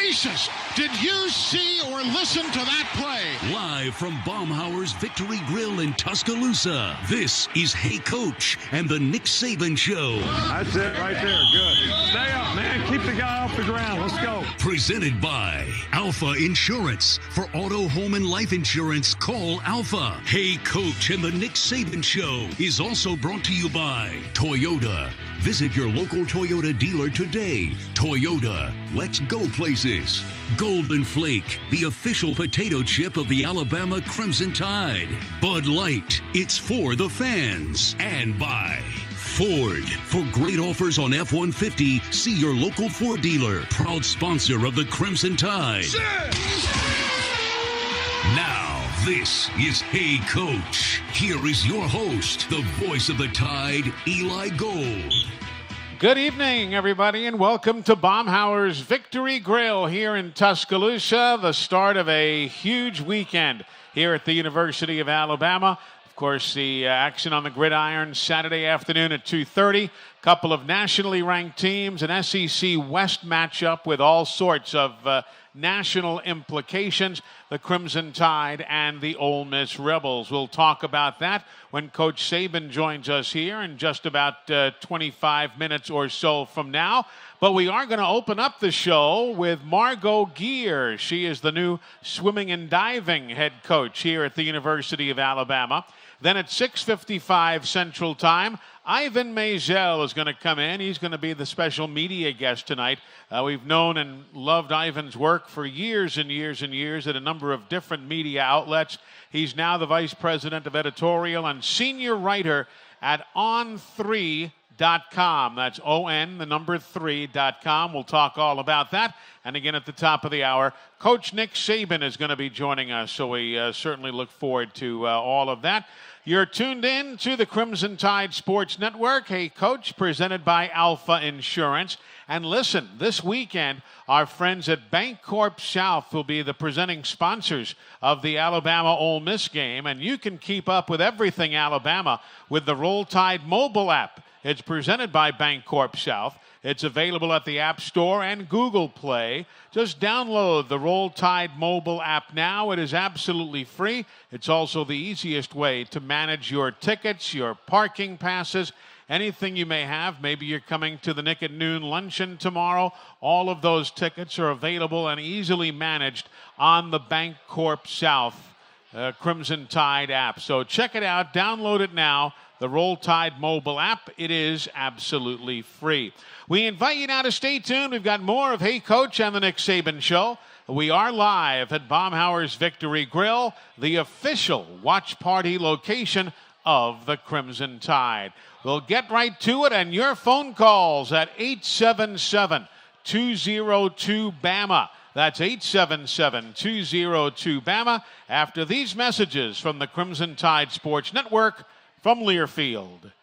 Jesus, did you see or listen to that play? Live from Baumhauer's Victory Grill in Tuscaloosa, this is Hey Coach and the Nick Saban Show. That's it right there. Good. Stay up, man. Keep the guy off the ground. Let's go. Presented by Alfa Insurance. For auto, home, and life insurance, call Alfa. Hey Coach and the Nick Saban Show is also brought to you by Toyota. Visit your local Toyota dealer today. Toyota, let's go places. Golden Flake, the official potato chip of the Alabama Crimson Tide. Bud Light, it's for the fans. And by Ford. For great offers on F-150, see your local Ford dealer. Proud sponsor of the Crimson Tide. Now, this is Hey Coach. Here is your host, the voice of the Tide, Eli Gold. Good evening, everybody, and welcome to Baumhauer's Victory Grill here in Tuscaloosa, the start of a huge weekend here at the University of Alabama. Of course, the action on the gridiron Saturday afternoon at 2:30. Couple of nationally ranked teams, an SEC West matchup with all sorts of national implications, the Crimson Tide and the Ole Miss Rebels. We'll talk about that when Coach Saban joins us here in just about 25 minutes or so from now. But we are going to open up the show with Margo Geer. She is the new swimming and diving head coach here at the University of Alabama. Then at 6:55 Central Time, Ivan Maisel is going to come in. He's going to be the special media guest tonight. We've known and loved Ivan's work for years and years and years at a number of different media outlets. He's now the vice president of editorial and senior writer at on3.com. That's on3.com. We'll talk all about that. And again, at the top of the hour, Coach Nick Saban is going to be joining us, so we certainly look forward to all of that. You're tuned in to the Crimson Tide Sports Network. Hey Coach, presented by Alfa Insurance. And listen, this weekend, our friends at Bancorp South will be the presenting sponsors of the Alabama-Ole Miss game. And you can keep up with everything Alabama with the Roll Tide mobile app. It's presented by Bancorp South. It's available at the App Store and Google Play. Just download the Roll Tide mobile app now. It is absolutely free. It's also the easiest way to manage your tickets, your parking passes, anything you may have. Maybe you're coming to the Nick at Noon luncheon tomorrow. All of those tickets are available and easily managed on the Bancorp South Crimson Tide app. So check it out. Download it now. The Roll Tide mobile app. It is absolutely free. We invite you now to stay tuned. We've got more of Hey Coach and the Nick Saban Show. We are live at Baumhauer's Victory Grill, the official watch party location of the Crimson Tide. We'll get right to it, and your phone calls at 877-202-BAMA. That's 877-202-BAMA after these messages from the Crimson Tide Sports Network from Learfield.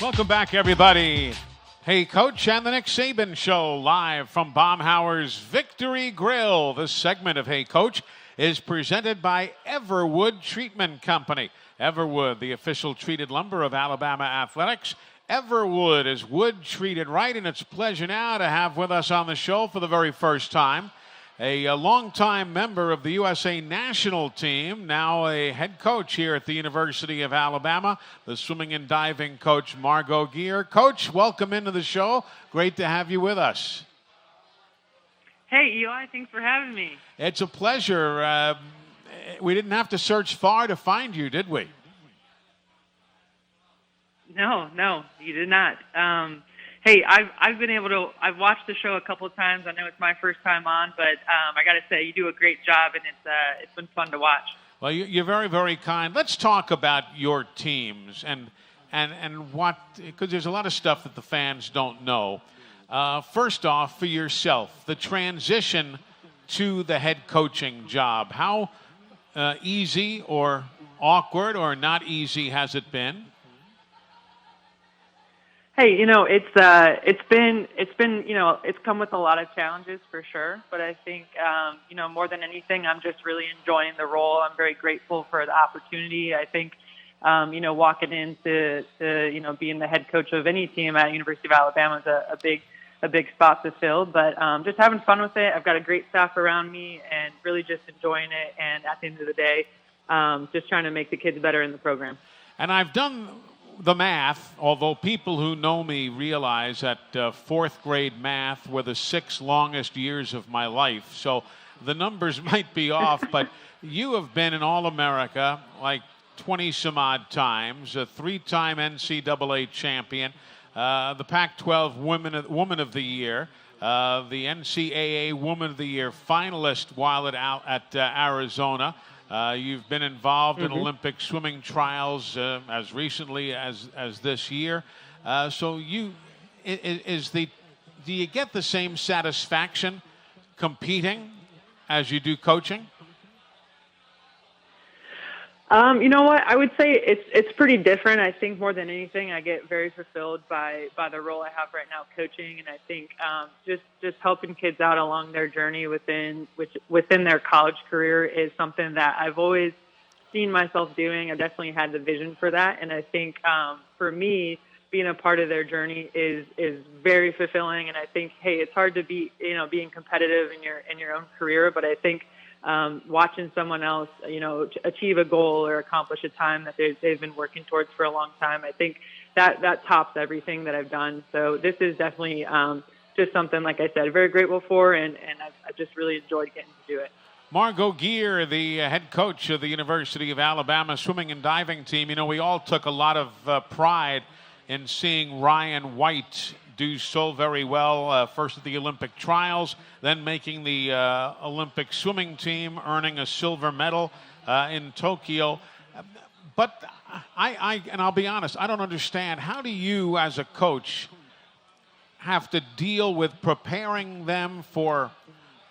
Welcome back, everybody. Hey, Coach, and the Nick Saban Show live from Baumhauer's Victory Grill. This segment of Hey, Coach is presented by Everwood Treatment Company. Everwood, the official treated lumber of Alabama athletics. Everwood is wood treated right, and it's a pleasure now to have with us on the show for the very first time a longtime member of the USA national team, now a head coach here at the University of Alabama, the swimming and diving coach, Margo Geer. Coach, welcome into the show. Great to have you with us. Hey, Eli, thanks for having me. It's a pleasure. We didn't have to search far to find you, did we? No, you did not. Hey, I've watched the show a couple of times. I know it's my first time on, but I got to say, you do a great job, and it's been fun to watch. Well, you're very, very kind. Let's talk about your teams and what, because there's a lot of stuff that the fans don't know. First off, for yourself, the transition to the head coaching job, how easy or awkward or not easy has it been? Hey, it's been it's come with a lot of challenges for sure, but I think more than anything, I'm just really enjoying the role. I'm very grateful for the opportunity. I think walking into being the head coach of any team at University of Alabama is a big spot to fill, but just having fun with it. I've got a great staff around me and really just enjoying it, and at the end of the day, just trying to make the kids better in the program. And I've done the math, although people who know me realize that fourth grade math were the 6 longest years of my life. So the numbers might be off, but you have been an All-America like 20 some odd times, a 3-time NCAA champion, the Pac-12 Woman of the Year, the NCAA Woman of the Year finalist while at Arizona. You've been involved in Olympic swimming trials as recently as this year. So do you get the same satisfaction competing as you do coaching? You know what? I would say it's pretty different. I think more than anything, I get very fulfilled by the role I have right now coaching, and I think just helping kids out along their journey within their college career is something that I've always seen myself doing. I've definitely had the vision for that, and I think for me, being a part of their journey is very fulfilling. And I think, hey, it's hard to be being competitive in your own career, but I think watching someone else, achieve a goal or accomplish a time that they've been working towards for a long time, I think that tops everything that I've done. So this is definitely just something, like I said, very grateful for, and I've just really enjoyed getting to do it. Margo Geer, the head coach of the University of Alabama swimming and diving team. We all took a lot of pride in seeing Ryan White do so very well, first at the Olympic trials, then making the Olympic swimming team, earning a silver medal in Tokyo. But I'll be honest, I don't understand. How do you, as a coach, have to deal with preparing them for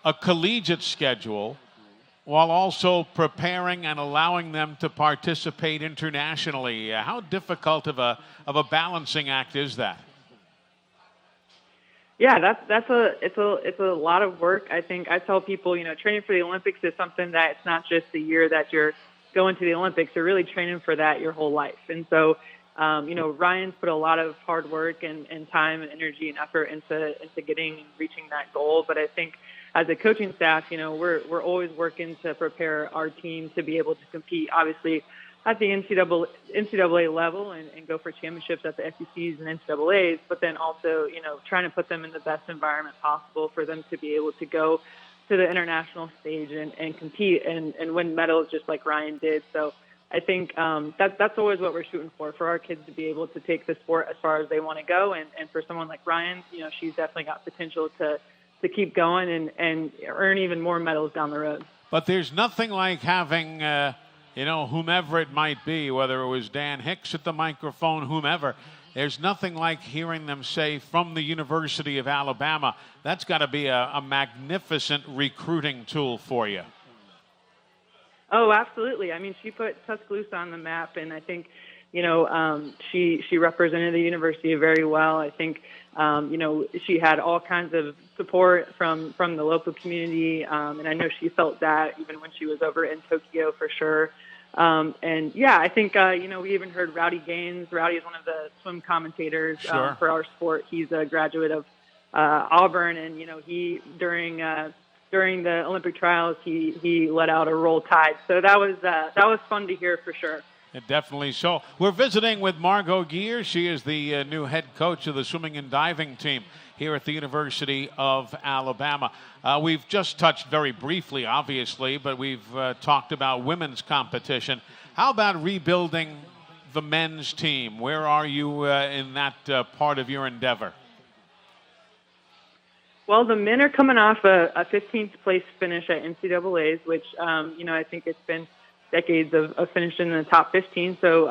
a collegiate schedule while also preparing and allowing them to participate internationally? How difficult of a balancing act is that? Yeah, it's a lot of work. I think I tell people, training for the Olympics is something that it's not just the year that you're going to the Olympics. You're really training for that your whole life. And so, Ryan's put a lot of hard work and time and energy and effort into getting and reaching that goal. But I think as a coaching staff, we're always working to prepare our team to be able to compete, obviously, at the NCAA level and go for championships at the SECs and NCAAs, but then also, trying to put them in the best environment possible for them to be able to go to the international stage and compete and win medals just like Ryan did. So I think that's always what we're shooting for our kids to be able to take the sport as far as they want to go. And for someone like Ryan, she's definitely got potential to keep going and earn even more medals down the road. But there's nothing like having whomever it might be, whether it was Dan Hicks at the microphone, whomever, there's nothing like hearing them say from the University of Alabama. That's got to be a magnificent recruiting tool for you. Oh, absolutely. I mean, she put Tuscaloosa on the map, and I think, she represented the university very well. I think, she had all kinds of support from the local community. And I know she felt that even when she was over in Tokyo for sure. I think, we even heard Rowdy Gaines. Rowdy is one of the swim commentators for our sport. He's a graduate of Auburn, and, he during the Olympic trials, he let out a Roll Tide. So that was fun to hear for sure. Definitely so. We're visiting with Margo Geer. She is the new head coach of the swimming and diving team here at the University of Alabama. We've just touched very briefly, obviously, but we've talked about women's competition. How about rebuilding the men's team? Where are you in that part of your endeavor? Well, the men are coming off a 15th place finish at NCAA's, which, I think it's been decades of finishing in the top 15. So,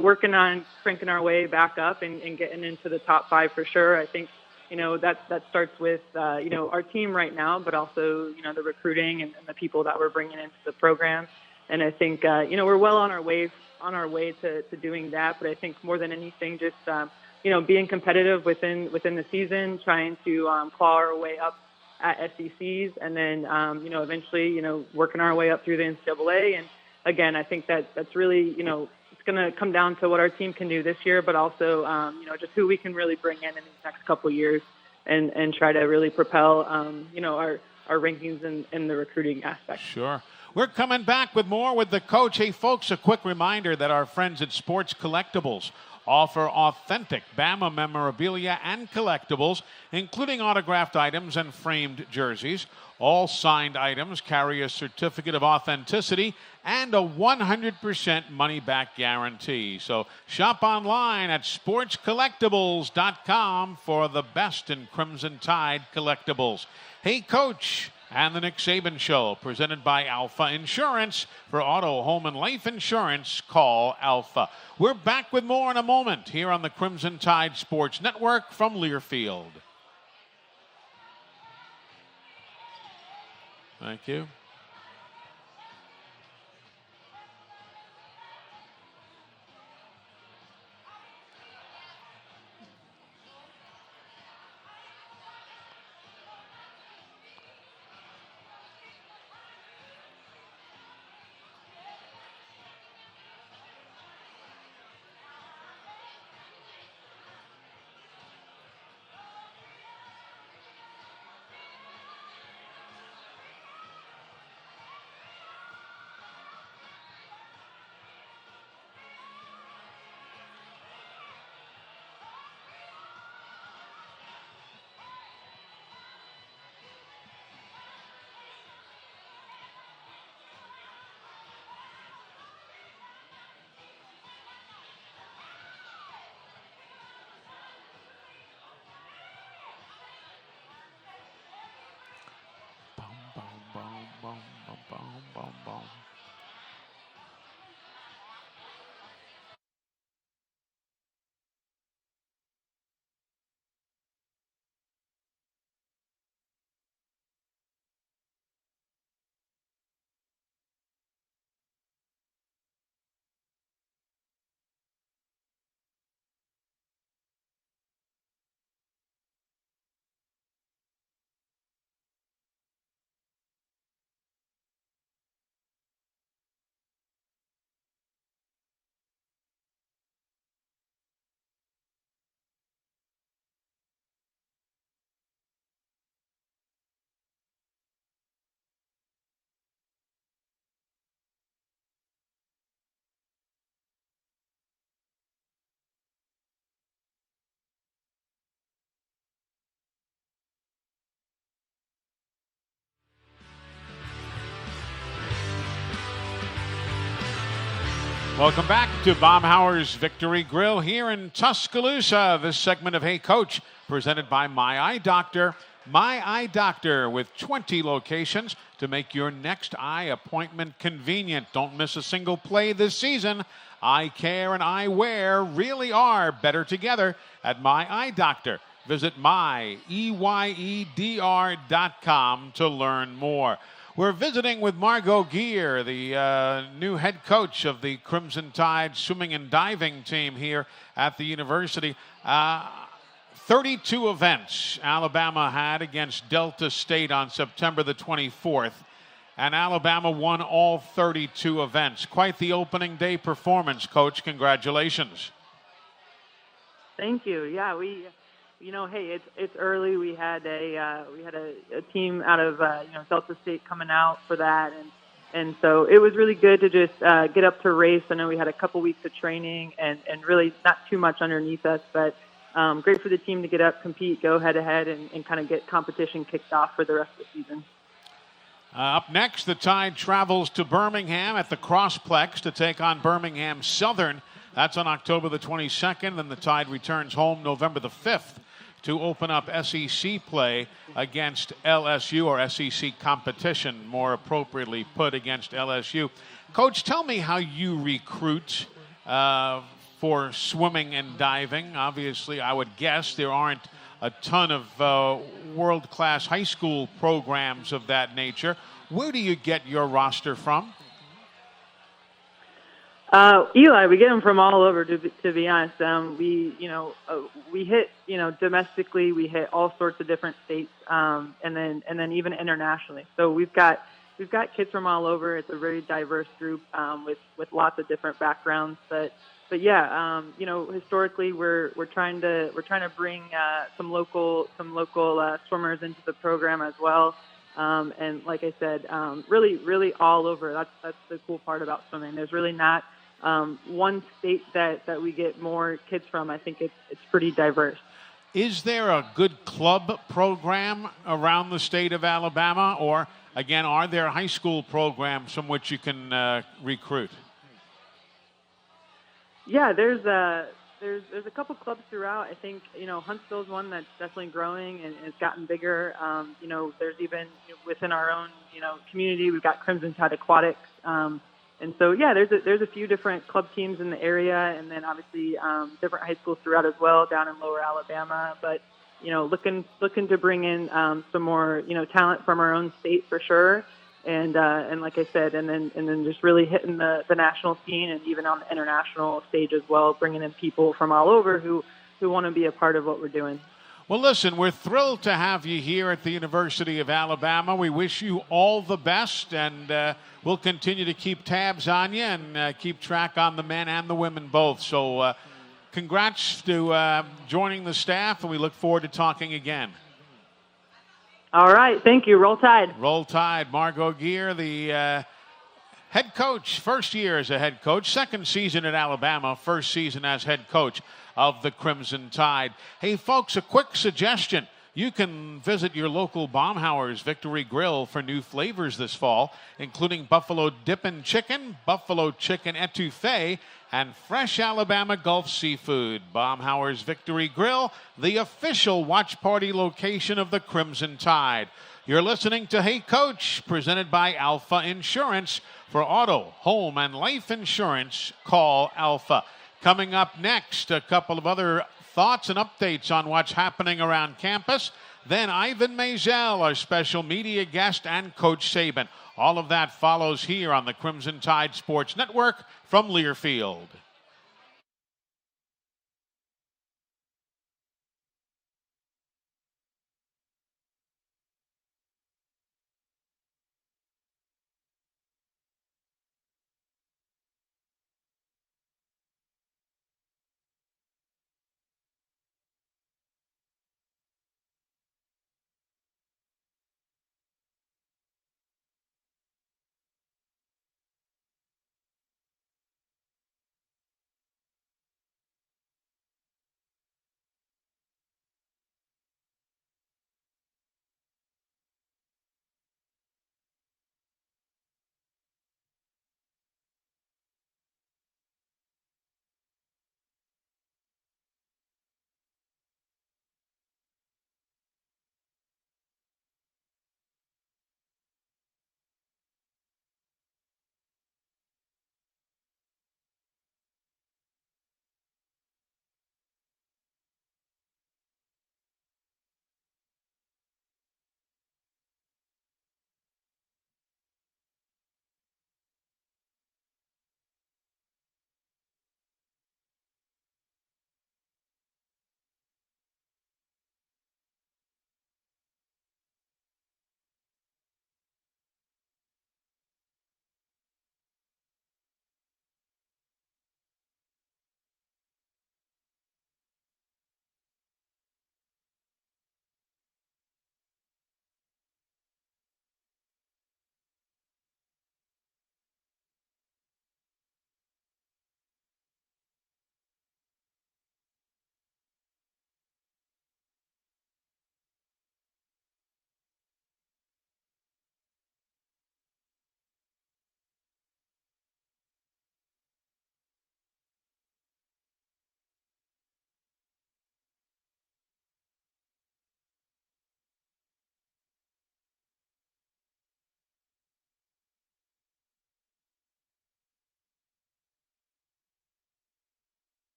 working on cranking our way back up and getting into the top 5 for sure. I think, that starts with, our team right now, but also, the recruiting and the people that we're bringing into the program. And I think, we're well on our way to doing that. But I think more than anything, just, being competitive within the season, trying to claw our way up at SECs, and then, eventually, working our way up through the NCAA. And again, I think that's really, it's going to come down to what our team can do this year, but also, just who we can really bring in these next couple of years and try to really propel, our rankings in the recruiting aspect. Sure. We're coming back with more with the coach. Hey, folks, a quick reminder that our friends at Sports Collectibles offer authentic Bama memorabilia and collectibles, including autographed items and framed jerseys. All signed items carry a certificate of authenticity and a 100% money-back guarantee. So shop online at sportscollectibles.com for the best in Crimson Tide collectibles. Hey, Coach, and the Nick Saban Show, presented by Alfa Insurance. For auto, home, and life insurance, call Alfa. We're back with more in a moment here on the Crimson Tide Sports Network from Learfield. Thank you. Welcome back to Baumhauer's Victory Grill here in Tuscaloosa. This segment of Hey Coach, presented by My Eye Doctor. My Eye Doctor, with 20 locations to make your next eye appointment convenient. Don't miss a single play this season. Eye care and eyewear really are better together at My Eye Doctor. Visit myeyedr.com to learn more. We're visiting with Margo Geer, the new head coach of the Crimson Tide swimming and diving team here at the university. 32 events Alabama had against Delta State on September the 24th, and Alabama won all 32 events. Quite the opening day performance, Coach. Congratulations. Thank you. Yeah, hey, it's early. We had a team out of Delta State coming out for that, and so it was really good to just get up to race. I know we had a couple weeks of training and really not too much underneath us, but great for the team to get up, compete, go head to head, and kind of get competition kicked off for the rest of the season. Up next, the Tide travels to Birmingham at the Crossplex to take on Birmingham Southern. That's on October the 22nd. Then the Tide returns home November the 5th to open up SEC play against LSU, or SEC competition, more appropriately put, against LSU. Coach, tell me how you recruit for swimming and diving. Obviously, I would guess there aren't a ton of world-class high school programs of that nature. Where do you get your roster from? Eli, we get them from all over. To be honest, we hit domestically, we hit all sorts of different states, and then even internationally. So we've got kids from all over. It's a very diverse group with lots of different backgrounds. But yeah, historically we're trying to bring some local swimmers into the program as well. And like I said, really all over. That's the cool part about swimming. There's really not one state that we get more kids from. I think it's pretty diverse. Is there a good club program around the state of Alabama, or again, are there high school programs from which you can recruit? Yeah, there's a couple clubs throughout. I think Huntsville's one that's definitely growing and it's gotten bigger. There's even within our own community, we've got Crimson Tide Aquatics. And so, yeah, there's a few different club teams in the area, and then obviously different high schools throughout as well down in Lower Alabama. But looking to bring in some more talent from our own state for sure, and like I said, and then just really hitting the national scene and even on the international stage as well, bringing in people from all over who want to be a part of what we're doing. Well, listen, we're thrilled to have you here at the University of Alabama. We wish you all the best, and we'll continue to keep tabs on you and keep track on the men and the women both. So congrats to joining the staff, and we look forward to talking again. All right. Thank you. Roll Tide. Roll Tide. Margo Geer, the head coach, first year as a head coach, second season at Alabama, first season as head coach of the Crimson Tide. Hey, folks, a quick suggestion. You can visit your local Baumhauer's Victory Grill for new flavors this fall, including Buffalo Dippin' Chicken, Buffalo Chicken Etouffee, and fresh Alabama Gulf seafood. Baumhauer's Victory Grill, the official watch party location of the Crimson Tide. You're listening to Hey Coach, presented by Alfa Insurance. For auto, home, and life insurance, call Alfa. Coming up next, a couple of other thoughts and updates on what's happening around campus. Then Ivan Maisel, our special media guest, and Coach Saban. All of that follows here on the Crimson Tide Sports Network from Learfield.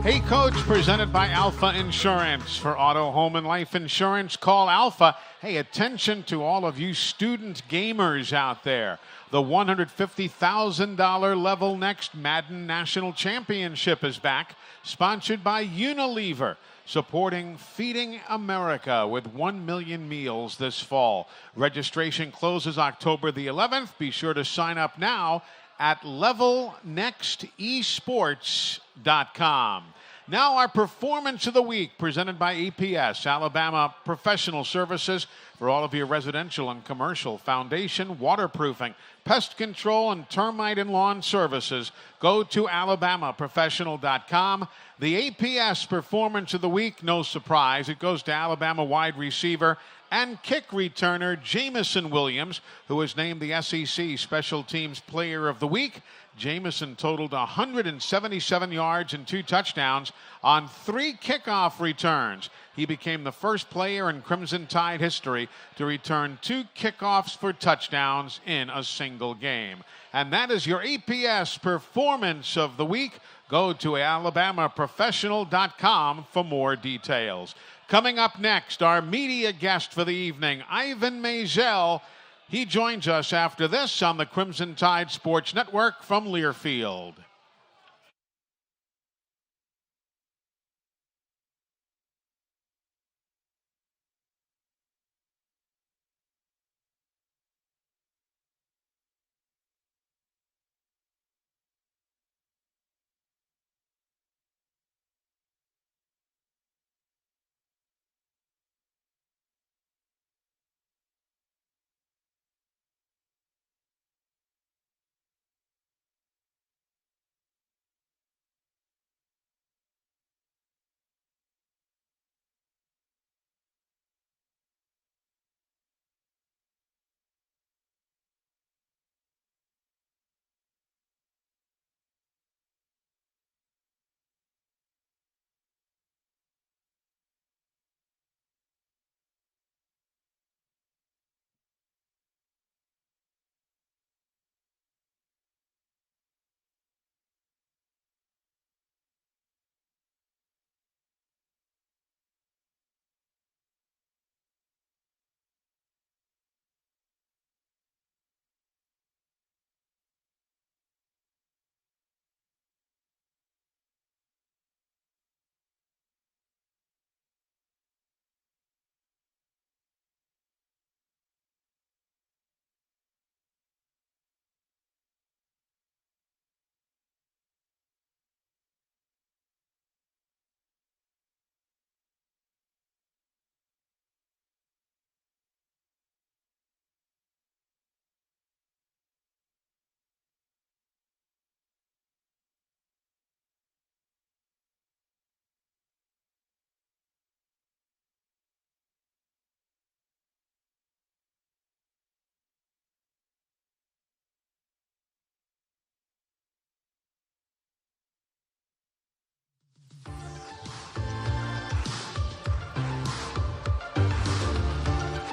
Hey Coach, presented by Alfa Insurance. For auto, home, and life insurance, call Alfa. Hey, attention to all of you student gamers out there. The $150,000 level next Madden National Championship is back, sponsored by Unilever, supporting Feeding America with 1 million meals this fall. Registration closes October the 11th. Be sure to sign up now at levelnextesports.com. Now our Performance of the Week, presented by EPS, Alabama Professional Services, for all of your residential and commercial foundation, waterproofing, pest control, and termite and lawn services. Go to alabamaprofessional.com. The APS Performance of the Week, no surprise, it goes to Alabama wide receiver and kick returner Jamison Williams, who was named the SEC Special Teams Player of the Week. Jamison totaled 177 yards and 2 touchdowns on 3 kickoff returns. He became the first player in Crimson Tide history to return 2 kickoffs for touchdowns in a single game. And that is your APS Performance of the Week. Go to alabamaprofessional.com for more details. Coming up next, our media guest for the evening, Ivan Maisel. He joins us after this on the Crimson Tide Sports Network from Learfield.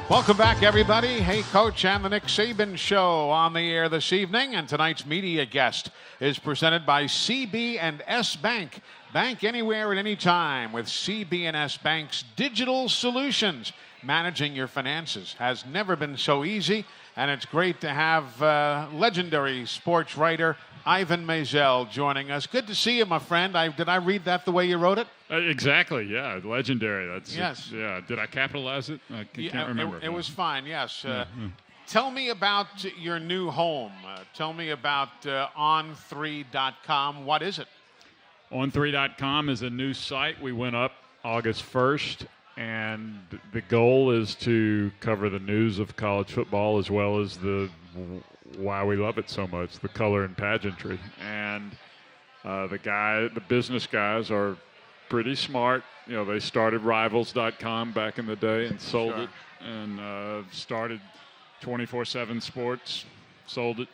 Welcome back, everybody. Hey, Coach, and the Nick Saban Show on the air this evening. And tonight's media guest is presented by CB&S Bank. Bank anywhere at any time with CB&S Bank's digital solutions. Managing your finances has never been so easy, and it's great to have legendary sports writer Ivan Maisel joining us. Good to see you, my friend. Did I read that the way you wrote it? Exactly, yeah. Legendary. That's yes. Yeah. Did I capitalize it? I can't remember. It was fine, yes. Tell me about your new home. Tell me about on3.com. What is it? On3.com is a new site. We went up August 1st, and the goal is to cover the news of college football as well as why we love it so much, the color and pageantry. And the business guys are pretty smart. You know, they started Rivals.com back in the day and sold it, and started 24/7 Sports, sold it.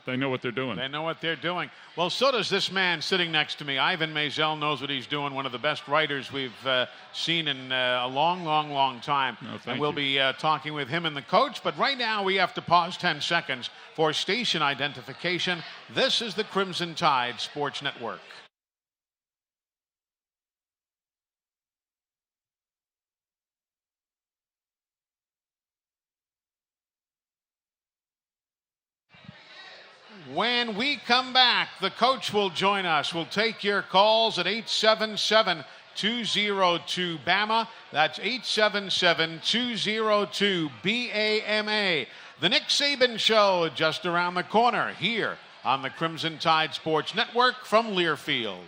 They know what they're doing. They know what they're doing. Well, so does this man sitting next to me. Ivan Maisel knows what he's doing, one of the best writers we've seen in a long, long, long time. And we'll be talking with him and the coach. But right now we have to pause 10 seconds for station identification. This is the Crimson Tide Sports Network. When we come back, the coach will join us. We'll take your calls at 877-202-BAMA. That's 877-202-BAMA. The Nick Saban Show just around the corner here on the Crimson Tide Sports Network from Learfield.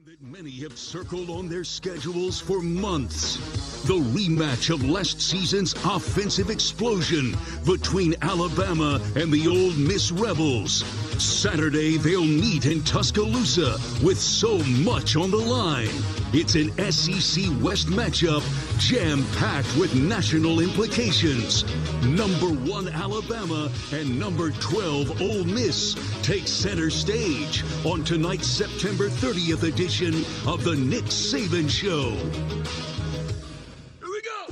That many have circled on their schedules for months. The rematch of last season's offensive explosion between Alabama and the Ole Miss Rebels. Saturday, they'll meet in Tuscaloosa with so much on the line. It's an SEC West matchup jam-packed with national implications. Number 1 Alabama and number 12 Ole Miss take center stage on tonight's September 30th edition of the Nick Saban Show. Here we go!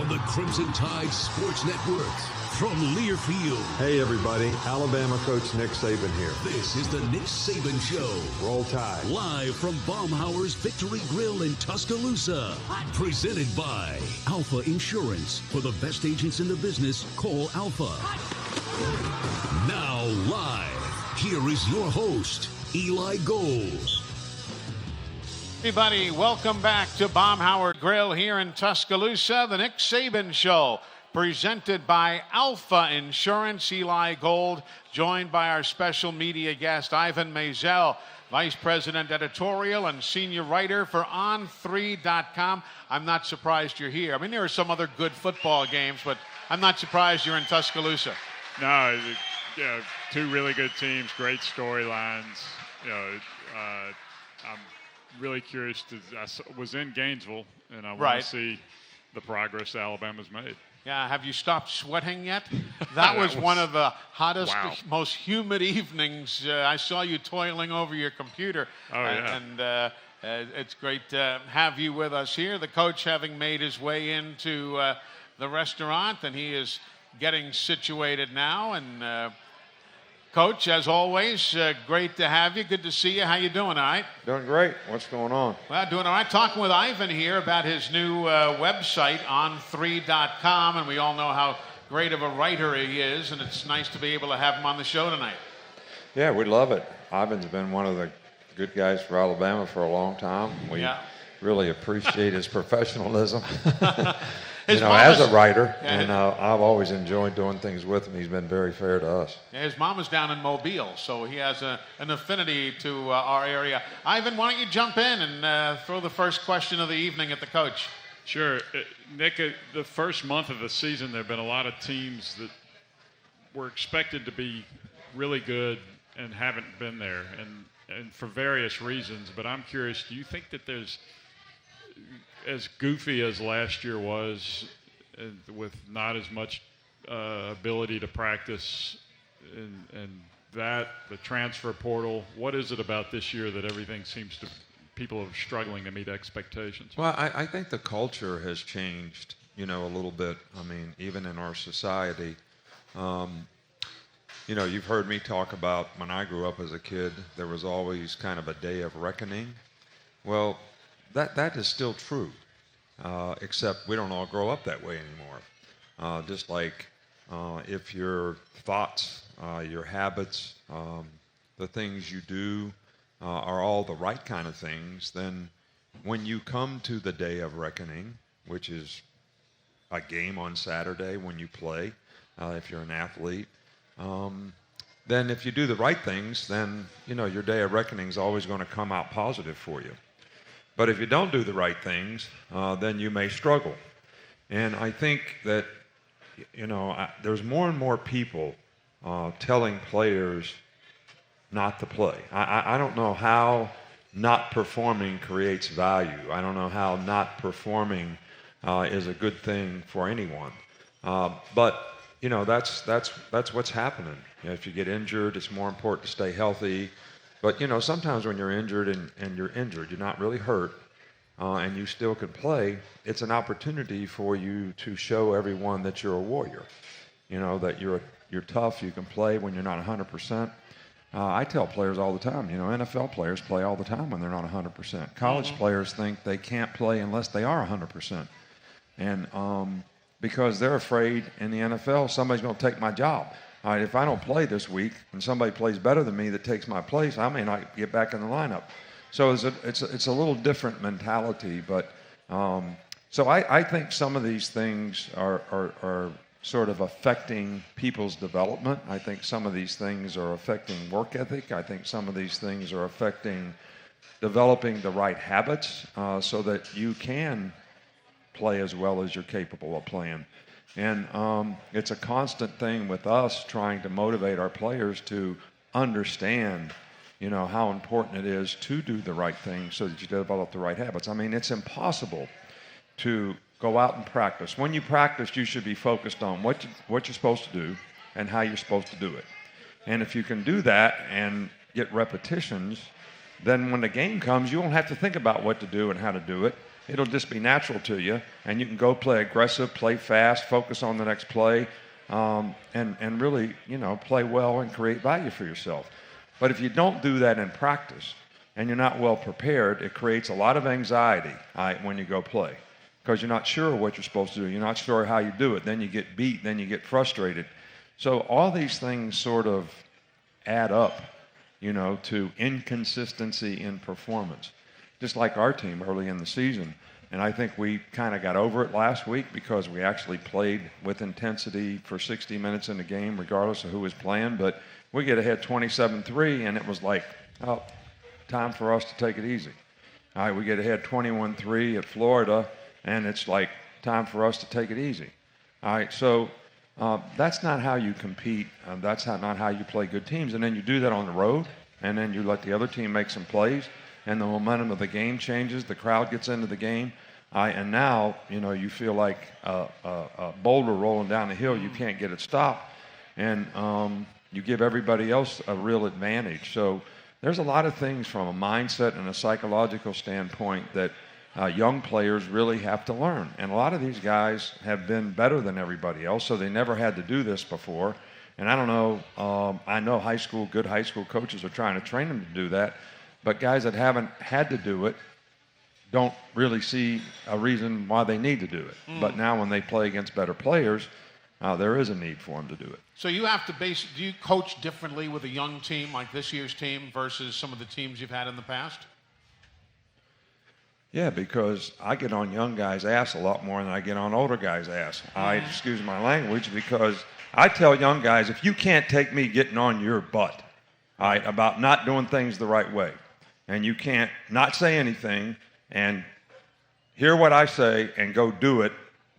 On the Crimson Tide Sports Network from Learfield. Hey everybody, Alabama coach Nick Saban here. This is the Nick Saban Show. Roll Tide. Live from Baumhauer's Victory Grill in Tuscaloosa. Presented by Alfa Insurance. For the best agents in the business, call Alfa. Now live, here is your host, Eli Gold. Everybody, welcome back to Baumhauer Grill here in Tuscaloosa. The Nick Saban Show, presented by Alfa Insurance. Eli Gold, joined by our special media guest, Ivan Maisel, Vice President Editorial and Senior Writer for On3.com. I'm not surprised you're here. I mean, there are some other good football games, but I'm not surprised you're in Tuscaloosa. No, two really good teams, great storylines. I'm really curious. I was in Gainesville, and I want to see the progress Alabama's made. Yeah, have you stopped sweating yet? That was one of the hottest, most humid evenings. I saw you toiling over your computer. Oh, yeah. And it's great to have you with us here. The coach having made his way into the restaurant, and he is getting situated now. And Coach, as always, great to have you. Good to see you. How you doing, all right? Doing great. What's going on? Well, doing all right. Talking with Ivan here about his new website, On3.com, and we all know how great of a writer he is, and it's nice to be able to have him on the show tonight. Yeah, we love it. Ivan's been one of the good guys for Alabama for a long time. We really appreciate his professionalism. As a writer, and I've always enjoyed doing things with him. He's been very fair to us. Yeah, his mom is down in Mobile, so he has an affinity to our area. Ivan, why don't you jump in and throw the first question of the evening at the coach? Sure. Nick, the first month of the season, there have been a lot of teams that were expected to be really good and haven't been there, and for various reasons. But I'm curious, do you think that there's, as goofy as last year was, with not as much ability to practice and that, the transfer portal, what is it about this year that everything seems to, people are struggling to meet expectations? Well, I think the culture has changed, a little bit. I mean, even in our society. You've heard me talk about when I grew up as a kid, there was always kind of a day of reckoning. Well, that is still true, except we don't all grow up that way anymore. Just like if your thoughts, your habits, the things you do are all the right kind of things, then when you come to the day of reckoning, which is a game on Saturday when you play, if you're an athlete, then if you do the right things, then, your day of reckoning is always going to come out positive for you. But if you don't do the right things, then you may struggle. And I think that, there's more and more people telling players not to play. I don't know how not performing creates value. I don't know how not performing is a good thing for anyone. But that's what's happening. If you get injured, it's more important to stay healthy. But, sometimes when you're injured and you're injured, you're not really hurt, and you still could play, it's an opportunity for you to show everyone that you're a warrior. That you're tough, you can play when you're not 100%. I tell players all the time, NFL players play all the time when they're not 100%. College players think they can't play unless they are 100%. And because they're afraid in the NFL, somebody's going to take my job. All right, if I don't play this week and somebody plays better than me that takes my place, I may not get back in the lineup. So it's a little different mentality. But so I think some of these things are sort of affecting people's development. I think some of these things are affecting work ethic. I think some of these things are affecting developing the right habits so that you can play as well as you're capable of playing. And it's a constant thing with us trying to motivate our players to understand, how important it is to do the right thing so that you develop the right habits. I mean, it's impossible to go out and practice. When you practice, you should be focused on what you're supposed to do and how you're supposed to do it. And if you can do that and get repetitions, then when the game comes, you won't have to think about what to do and how to do it. It'll just be natural to you, and you can go play aggressive, play fast, focus on the next play, and really, play well and create value for yourself. But if you don't do that in practice and you're not well prepared, it creates a lot of anxiety when you go play because you're not sure what you're supposed to do. You're not sure how you do it. Then you get beat. Then you get frustrated. So all these things sort of add up, to inconsistency in performance. Just like our team early in the season. And I think we kind of got over it last week because we actually played with intensity for 60 minutes in the game, regardless of who was playing. But we get ahead 27-3, and it was like, oh, time for us to take it easy. All right, we get ahead 21-3 at Florida, and it's like, time for us to take it easy. All right, so that's not how you compete. That's not how you play good teams. And then you do that on the road, and then you let the other team make some plays. And the momentum of the game changes. The crowd gets into the game. And now, you feel like a boulder rolling down the hill. You can't get it stopped. And you give everybody else a real advantage. So there's a lot of things from a mindset and a psychological standpoint that young players really have to learn. And a lot of these guys have been better than everybody else, so they never had to do this before. And I don't know, I know good high school coaches are trying to train them to do that. But guys that haven't had to do it don't really see a reason why they need to do it. But now when they play against better players, there is a need for them to do it. So you have to do you coach differently with a young team like this year's team versus some of the teams you've had in the past? Yeah, because I get on young guys' ass a lot more than I get on older guys' ass. Excuse my language, because I tell young guys, if you can't take me getting on your butt, about not doing things the right way, and you can't not say anything and hear what I say and go do it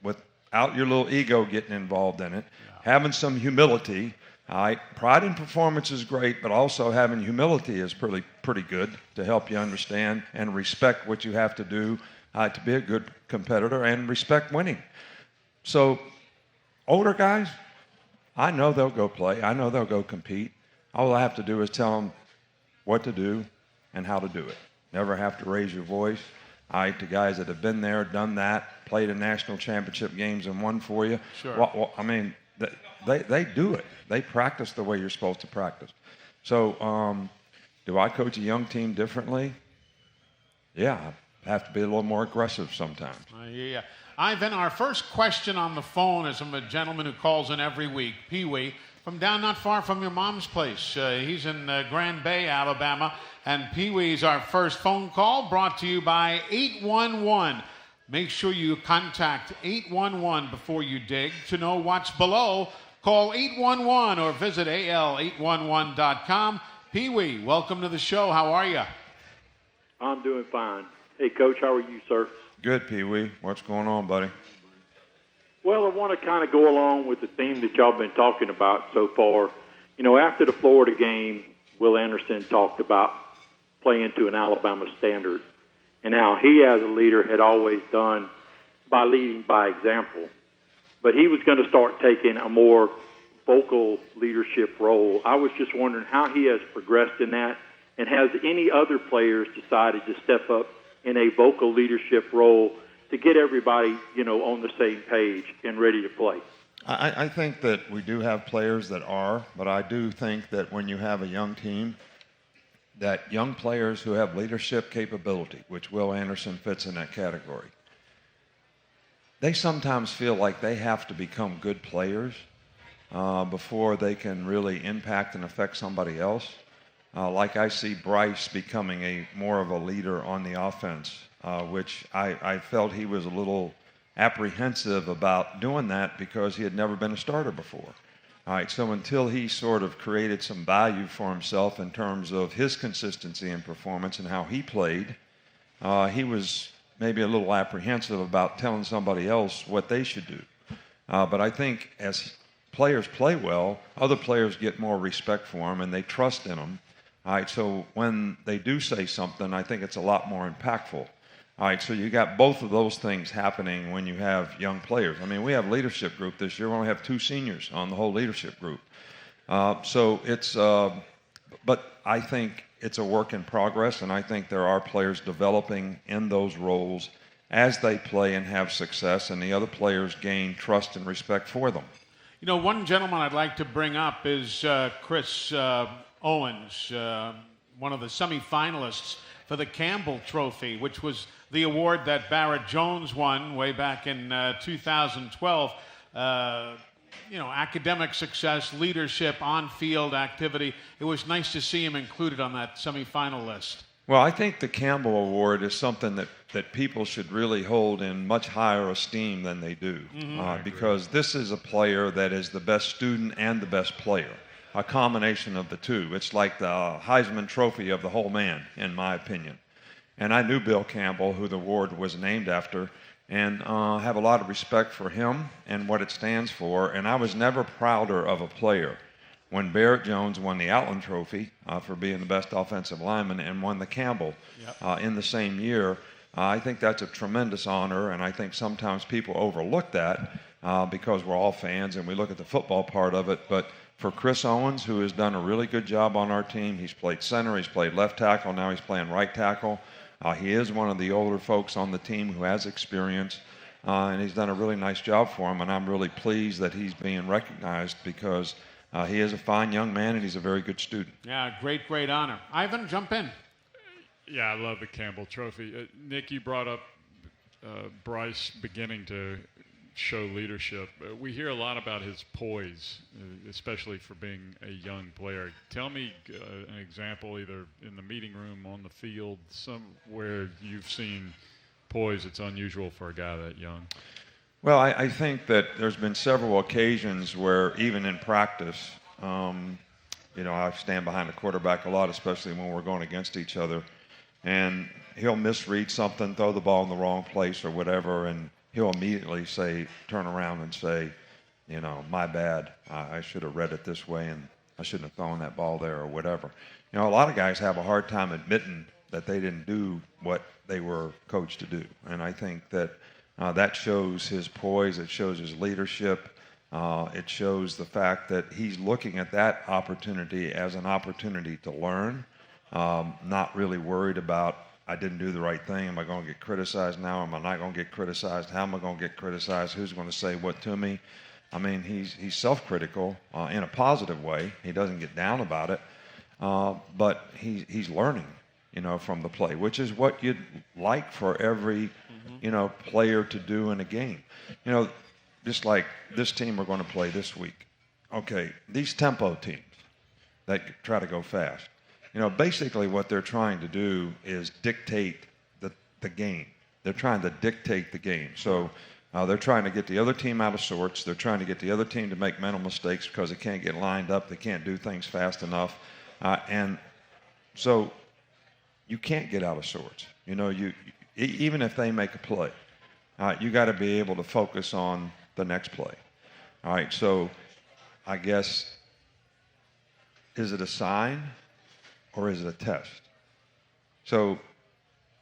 without your little ego getting involved in it, having some humility. All right, pride in performance is great, but also having humility is pretty good to help you understand and respect what you have to do to be a good competitor and respect winning. So, older guys, I know they'll go play. I know they'll go compete. All I have to do is tell them what to do and how to do it. Never have to raise your voice. All right, the guys that have been there, done that, played in national championship games and won for you. Sure. Well, I mean, they do it. They practice the way you're supposed to practice. So, do I coach a young team differently? Yeah, I have to be a little more aggressive sometimes. Yeah. Ivan, our first question on the phone is from a gentleman who calls in every week, Pee-wee, from down not far from your mom's place. He's in Grand Bay, Alabama, and Pee-wee's our first phone call, brought to you by 811. Make sure you contact 811 before you dig. To know what's below, call 811 or visit al811.com. Pee-wee, welcome to the show. How are you? I'm doing fine. Hey, Coach, how are you, sir? Good, Pee-wee. What's going on, buddy? Well, I want to kind of go along with the theme that y'all been talking about so far. You know, after the Florida game, Will Anderson talked about playing to an Alabama standard and how he, as a leader, had always done by leading by example. But he was going to start taking a more vocal leadership role. I was just wondering how he has progressed in that, and has any other players decided to step up in a vocal leadership role to get everybody, you know, on the same page and ready to play? I think that we do have players that are, but I do think that when you have a young team, that young players who have leadership capability, which Will Anderson fits in that category, they sometimes feel like they have to become good players before they can really impact and affect somebody else. Like I see Bryce becoming more of a leader on the offense, which I felt he was a little apprehensive about doing that because he had never been a starter before. All right, so until he sort of created some value for himself in terms of his consistency and performance and how he played, he was maybe a little apprehensive about telling somebody else what they should do. But I think as players play well, other players get more respect for them and they trust in them. All right, so when they do say something, I think it's a lot more impactful. All right, so you got both of those things happening when you have young players. I mean, we have a leadership group this year. We only have 2 seniors on the whole leadership group. So it's, but I think it's a work in progress, and I think there are players developing in those roles as they play and have success, and the other players gain trust and respect for them. You know, one gentleman I'd like to bring up is Chris Owens, one of the semifinalists for the Campbell Trophy, which was the award that Barrett Jones won way back in 2012. You know, academic success, leadership, on-field activity. It was nice to see him included on that semifinal list. Well, I think the Campbell Award is something that people should really hold in much higher esteem than they do, because this is a player that is the best student and the best player, a combination of the two. It's like the Heisman Trophy of the whole man, in my opinion. And I knew Bill Campbell, who the award was named after, and have a lot of respect for him and what it stands for. And I was never prouder of a player when Barrett Jones won the Outland Trophy for being the best offensive lineman and won the Campbell in the same year. I think that's a tremendous honor, and I think sometimes people overlook that because we're all fans and we look at the football part of it. But for Chris Owens, who has done a really good job on our team, he's played center, he's played left tackle, now he's playing right tackle. He is one of the older folks on the team who has experience, and he's done a really nice job for him, and I'm really pleased that he's being recognized because he is a fine young man and he's a very good student. Yeah, great honor. Ivan, jump in. Yeah, I love the Campbell Trophy. Nick, you brought up Bryce beginning to show leadership. We hear a lot about his poise, especially for being a young player. Tell me an example, either in the meeting room, on the field, somewhere you've seen poise that's unusual for a guy that young. Well, I think that there's been several occasions where even in practice, you know, I stand behind the quarterback a lot, especially when we're going against each other. and he'll misread something, throw the ball in the wrong place or whatever, and he'll immediately turn around and say, my bad. I should have read it this way, and I shouldn't have thrown that ball there or whatever. A lot of guys have a hard time admitting that they didn't do what they were coached to do. And I think that that shows his poise. It shows his leadership. It shows the fact that he's looking at that opportunity as an opportunity to learn, not really worried about, I didn't do the right thing. Am I going to get criticized now? Am I not going to get criticized? How am I going to get criticized? Who's going to say what to me? I mean, he's self-critical in a positive way. He doesn't get down about it, but he's learning, from the play, which is what you'd like for every, player to do in a game. Just like this team we're going to play this week. Okay, these tempo teams that try to go fast. Basically what they're trying to do is dictate the game. They're trying to dictate the game. So they're trying to get the other team out of sorts. They're trying to get the other team to make mental mistakes because they can't get lined up. They can't do things fast enough. And so you can't get out of sorts. Even if they make a play, you got to be able to focus on the next play. All right, so I guess, is it a sign or is it a test? So,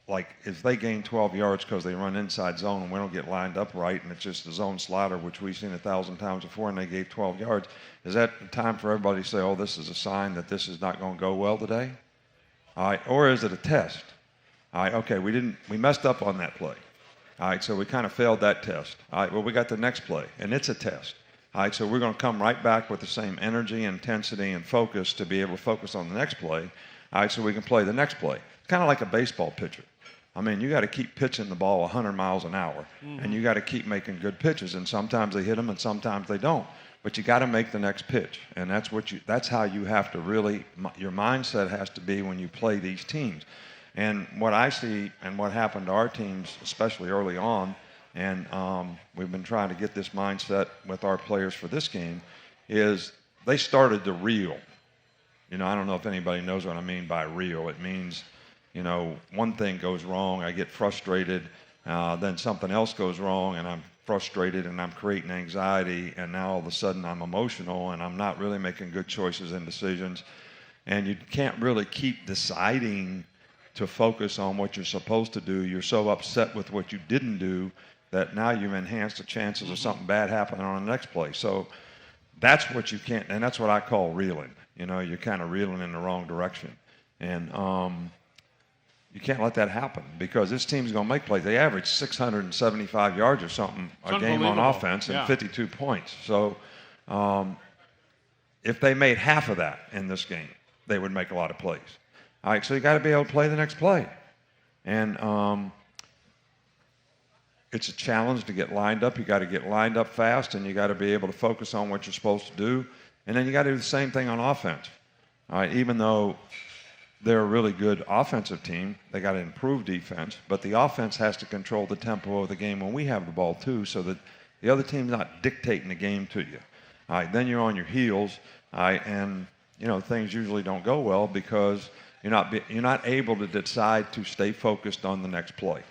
like, if they gain 12 yards because they run inside zone and we don't get lined up right and it's just a zone slider, which we've seen 1,000 times before, and they gave 12 yards, is that time for everybody to say, oh, this is a sign that this is not going to go well today? All right, or is it a test? All right, okay, we messed up on that play. All right, so we kind of failed that test. All right, well, we got the next play, and it's a test. All right, so we're going to come right back with the same energy, intensity, and focus to be able to focus on the next play. All right, so we can play the next play. It's kind of like a baseball pitcher. I mean, you got to keep pitching the ball 100 miles an hour, and you got to keep making good pitches, and sometimes they hit them and sometimes they don't. But you got to make the next pitch, and that's how you have to really, your mindset has to be when you play these teams. And what I see and what happened to our teams, especially early on, and we've been trying to get this mindset with our players for this game, is they started to reel. I don't know if anybody knows what I mean by reel. It means, one thing goes wrong, I get frustrated, then something else goes wrong, and I'm frustrated and I'm creating anxiety, and now all of a sudden I'm emotional and I'm not really making good choices and decisions. And you can't really keep deciding to focus on what you're supposed to do. You're so upset with what you didn't do that now you've enhanced the chances of something bad happening on the next play. So that's what you can't, and that's what I call reeling. You're kind of reeling in the wrong direction. And you can't let that happen because this team's going to make plays. They average 675 yards or something a game on offense and 52 points. So if they made half of that in this game, they would make a lot of plays. All right, so you got to be able to play the next play. And it's a challenge to get lined up. You got to get lined up fast, and you got to be able to focus on what you're supposed to do. And then you got to do the same thing on offense. All right, even though they're a really good offensive team, they got to improve defense, but the offense has to control the tempo of the game when we have the ball too, so that the other team's not dictating the game to you. All right, then you're on your heels, all right, and things usually don't go well because you're not able to decide to stay focused on the next play.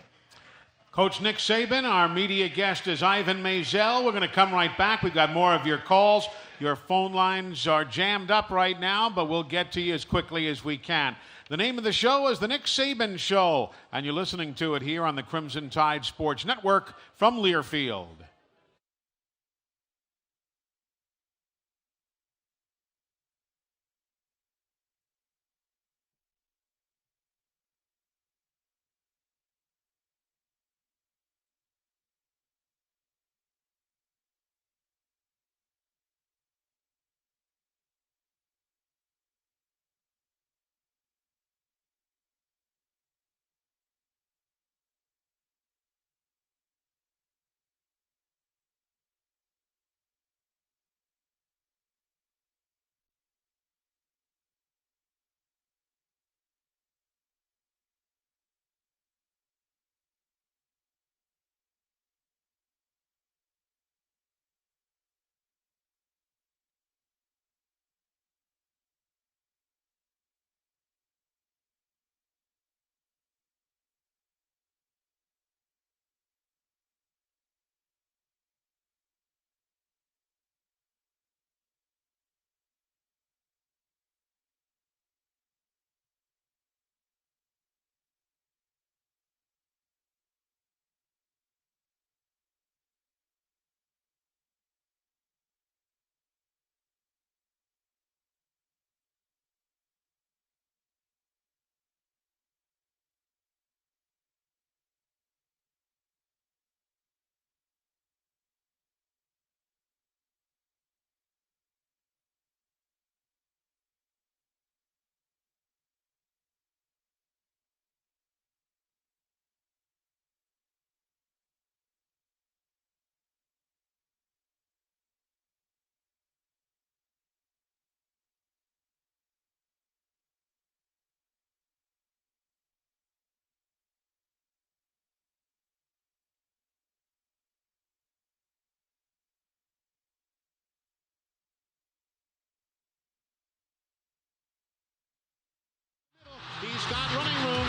Coach Nick Saban, our media guest is Ivan Maisel. We're going to come right back. We've got more of your calls. Your phone lines are jammed up right now, but we'll get to you as quickly as we can. The name of the show is The Nick Saban Show, and you're listening to it here on the Crimson Tide Sports Network from Learfield.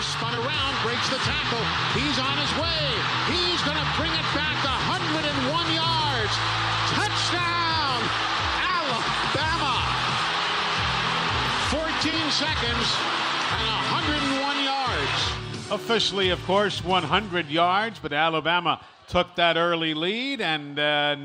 spun around, breaks the tackle. He's on his way. He's going to bring it back 101 yards. Touchdown, Alabama. 14 seconds and 101 yards. Officially, of course, 100 yards, but Alabama took that early lead and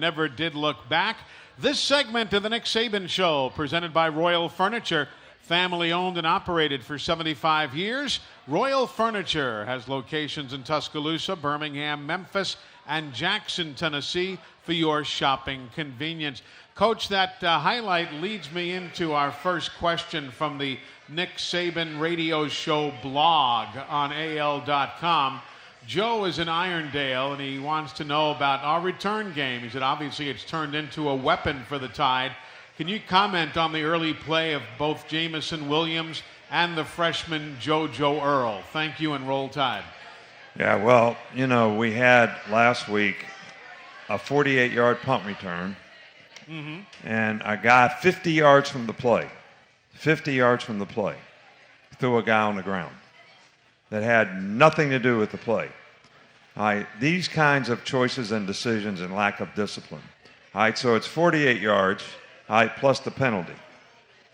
never did look back. This segment of the Nick Saban Show, presented by Royal Furniture, family owned and operated for 75 years. Royal Furniture has locations in Tuscaloosa, Birmingham, Memphis, and Jackson, Tennessee, for your shopping convenience. Coach, that highlight leads me into our first question from the Nick Saban Radio Show blog on AL.com. Joe is in Irondale, and he wants to know about our return game. He said, obviously, it's turned into a weapon for the Tide. Can you comment on the early play of both Jamison Williams and the freshman JoJo Earl? Thank you, and Roll Tide. Yeah, well, we had last week a 48-yard punt return, and a guy 50 yards from the play, 50 yards from the play, threw a guy on the ground that had nothing to do with the play. All right, these kinds of choices and decisions and lack of discipline. All right, so it's 48 yards, all right, plus the penalty.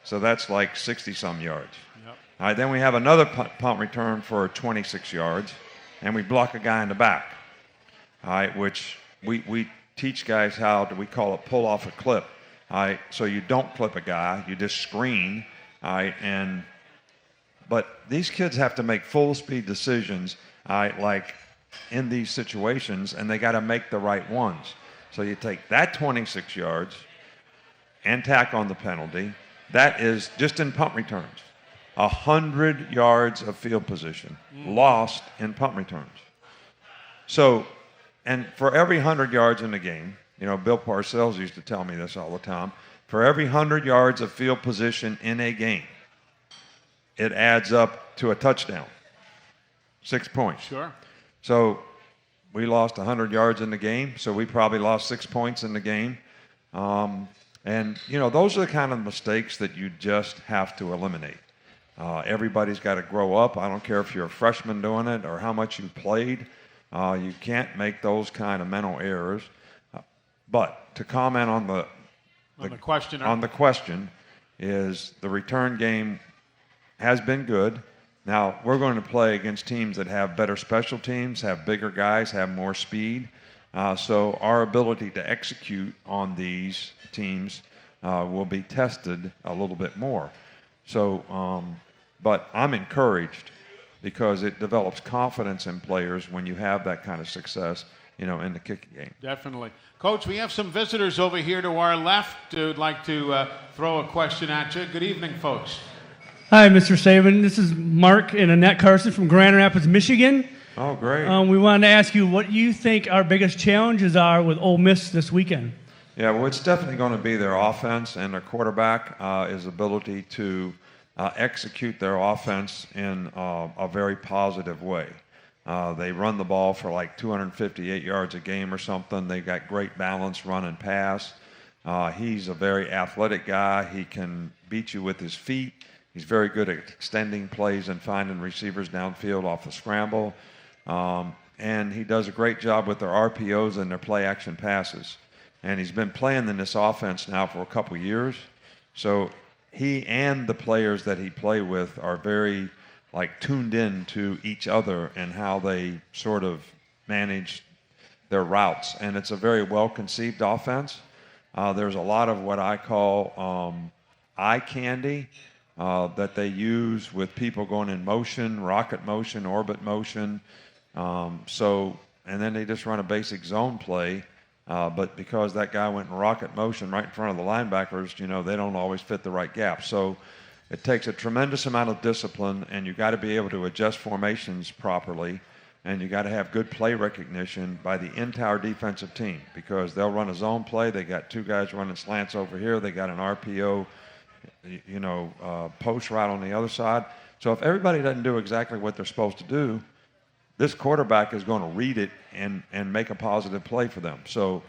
So that's like 60-some yards. Yep. All right, then we have another punt return for 26 yards, and we block a guy in the back. All right, which we teach guys how we call it pull off a clip. All right, so you don't clip a guy, you just screen. All right, but these kids have to make full speed decisions, like in these situations, and they got to make the right ones. So you take that 26 yards and tack on the penalty. That is just in punt returns, 100 yards of field position lost in punt returns. So, and for every 100 yards in the game, Bill Parcells used to tell me this all the time, for every 100 yards of field position in a game, it adds up to a touchdown, 6 points. Sure. So we lost 100 yards in the game, so we probably lost 6 points in the game. And those are the kind of mistakes that you just have to eliminate. Everybody's got to grow up. I don't care if you're a freshman doing it or how much you played. You can't make those kind of mental errors. But to comment on the question is the return game has been good. Now, we're going to play against teams that have better special teams, have bigger guys, have more speed. So our ability to execute on these teams will be tested a little bit more. So, but I'm encouraged because it develops confidence in players when you have that kind of success, in the kicking game. Definitely. Coach, we have some visitors over here to our left who'd like to throw a question at you. Good evening, folks. Hi, Mr. Saban. This is Mark and Annette Carson from Grand Rapids, Michigan. Oh, great. We wanted to ask you what you think our biggest challenges are with Ole Miss this weekend. Yeah, well, it's definitely going to be their offense, and their quarterback his ability to execute their offense in a very positive way. They run the ball for like 258 yards a game or something. They got great balance, run and pass. He's a very athletic guy. He can beat you with his feet. He's very good at extending plays and finding receivers downfield off the scramble. And he does a great job with their RPOs and their play-action passes. And he's been playing in this offense now for a couple years. So he and the players that he play with are very tuned in to each other and how they sort of manage their routes. And it's a very well-conceived offense. There's a lot of what I call eye candy that they use with people going in motion, rocket motion, orbit motion. And then they just run a basic zone play. But because that guy went in rocket motion right in front of the linebackers, they don't always fit the right gap. So it takes a tremendous amount of discipline, and you've got to be able to adjust formations properly, and you got to have good play recognition by the entire defensive team because they'll run a zone play. They got two guys running slants over here. They got an RPO, post route on the other side. So if everybody doesn't do exactly what they're supposed to do, this quarterback is going to read it and make a positive play for them. So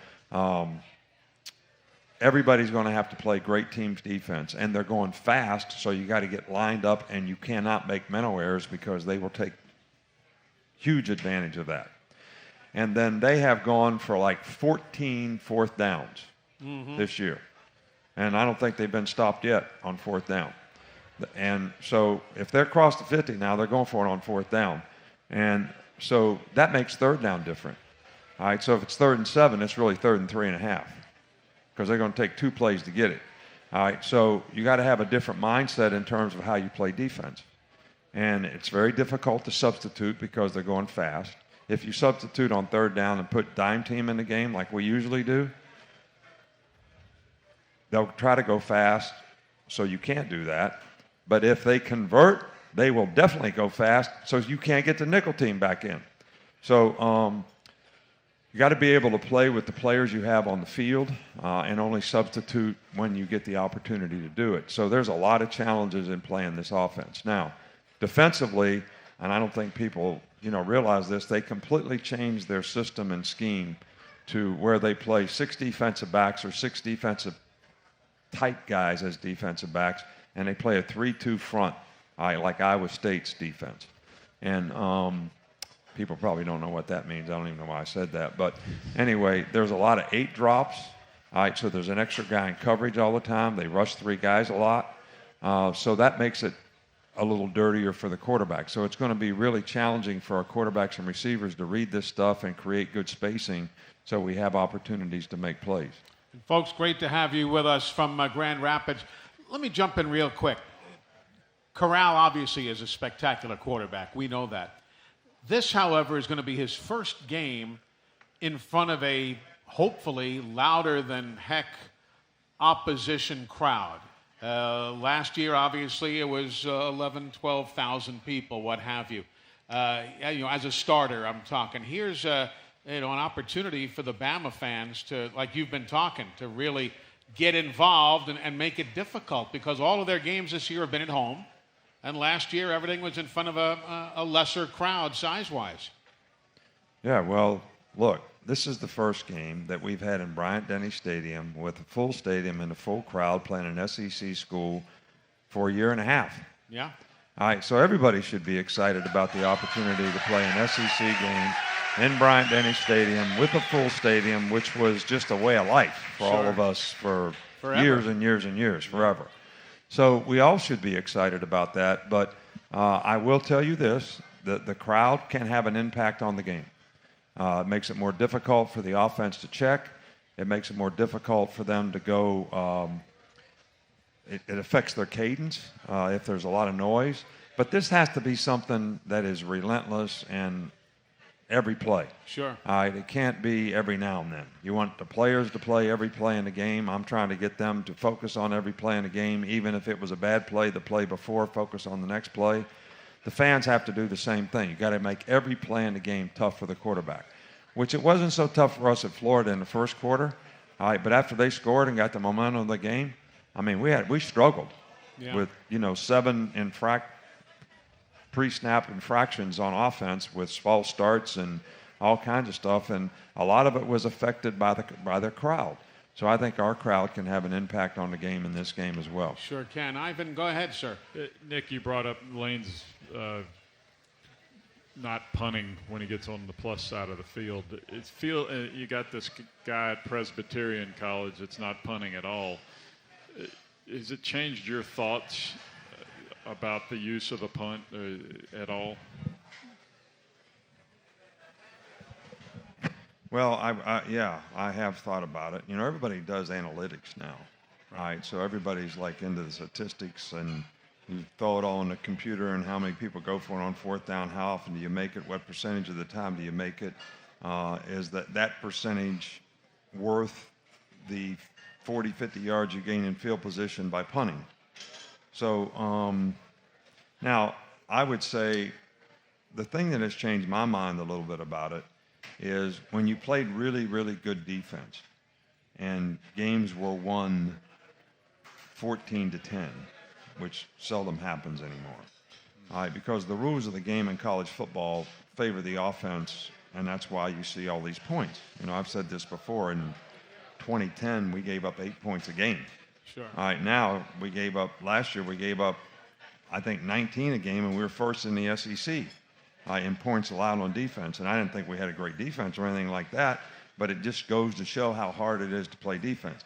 everybody's going to have to play great team's defense, and they're going fast, so you got to get lined up, and you cannot make mental errors because they will take huge advantage of that. And then they have gone for like 14 fourth downs this year. And I don't think they've been stopped yet on fourth down. And so if they're across the 50 now, they're going for it on fourth down. And so that makes third down different. All right, so if it's 3rd and 7, it's really 3rd and 3.5 because they're going to take 2 plays to get it. All right, so you got to have a different mindset in terms of how you play defense. And it's very difficult to substitute because they're going fast. If you substitute on 3rd down and put dime team in the game like we usually do, they'll try to go fast, so you can't do that. But if they convert, they will definitely go fast, so you can't get the nickel team back in. So you got to be able to play with the players you have on the field and only substitute when you get the opportunity to do it. So there's a lot of challenges in playing this offense. Now, defensively, and I don't think people realize this, they completely changed their system and scheme to where they play 6 defensive backs or 6 defensive tight guys as defensive backs, and they play a 3-2 front, like Iowa State's defense. And people probably don't know what that means. I don't even know why I said that. But anyway, there's a lot of 8 drops. All right, so there's an extra guy in coverage all the time. They rush 3 guys a lot. So that makes it a little dirtier for the quarterback. So it's going to be really challenging for our quarterbacks and receivers to read this stuff and create good spacing so we have opportunities to make plays. And folks, great to have you with us from Grand Rapids. Let me jump in real quick. Corral obviously is a spectacular quarterback. We know that. This, however, is going to be his first game in front of a hopefully louder than heck opposition crowd. Last year, obviously, it was 11,000, 12,000 people, what have you. As a starter, I'm talking. Here's an opportunity for the Bama fans to, like you've been talking, to really get involved and make it difficult because all of their games this year have been at home. And last year, everything was in front of a lesser crowd size-wise. Yeah, well, look, this is the first game that we've had in Bryant-Denny Stadium with a full stadium and a full crowd playing an SEC school for a year and a half. Yeah. All right, so everybody should be excited about the opportunity to play an SEC game in Bryant-Denny Stadium with a full stadium, which was just a way of life for all of us for years and years and years, forever. So we all should be excited about that, but I will tell you this, the crowd can have an impact on the game. It makes it more difficult for the offense to check. It makes it more difficult for them to go. It affects their cadence if there's a lot of noise. But this has to be something that is relentless and every play. Sure. It can't be every now and then. You want the players to play every play in the game. I'm trying to get them to focus on every play in the game, even if it was a bad play, the play before, focus on the next play. The fans have to do the same thing. You got to make every play in the game tough for the quarterback, which it wasn't so tough for us at Florida in the first quarter. All right, but after they scored and got the momentum of the game, I mean, we struggled with 7 pre-snap infractions on offense with false starts and all kinds of stuff, and a lot of it was affected by the crowd. So I think our crowd can have an impact on the game in this game as well. Sure can. Ivan, go ahead, sir. Nick, you brought up Lane's not punting when he gets on the plus side of the field. You got this guy at Presbyterian College that's not punting at all. Has it changed your thoughts about the use of a punt at all? Well, I have thought about it. Everybody does analytics now, right? So everybody's like into the statistics, and you throw it all in the computer and how many people go for it on fourth down, how often do you make it, what percentage of the time do you make it? Is that percentage worth the 40, 50 yards you gain in field position by punting? So now I would say the thing that has changed my mind a little bit about it is when you played really, really good defense and games were won 14-10, which seldom happens anymore. All right, because the rules of the game in college football favor the offense, and that's why you see all these points. I've said this before. In 2010, we gave up 8 points a game. Sure. All right, now last year we gave up, I think, 19 a game, and we were first in the SEC. in points allowed on defense. And I didn't think we had a great defense or anything like that, but it just goes to show how hard it is to play defense.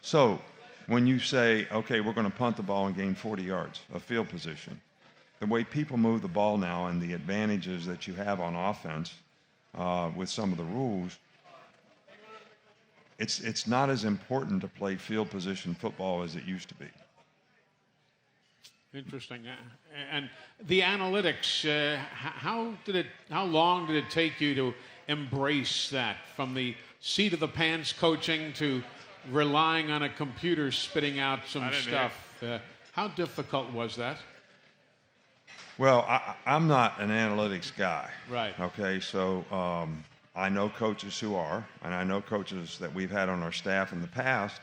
So when you say, okay, we're going to punt the ball and gain 40 yards of field position, the way people move the ball now and the advantages that you have on offense with some of the rules, it's not as important to play field position football as it used to be. Interesting. And the analytics, how long did it take you to embrace that, from the seat of the pants coaching to relying on a computer spitting out some stuff? How difficult was that? Well, I'm not an analytics guy. Right. Okay, so I know coaches who are, and I know coaches that we've had on our staff in the past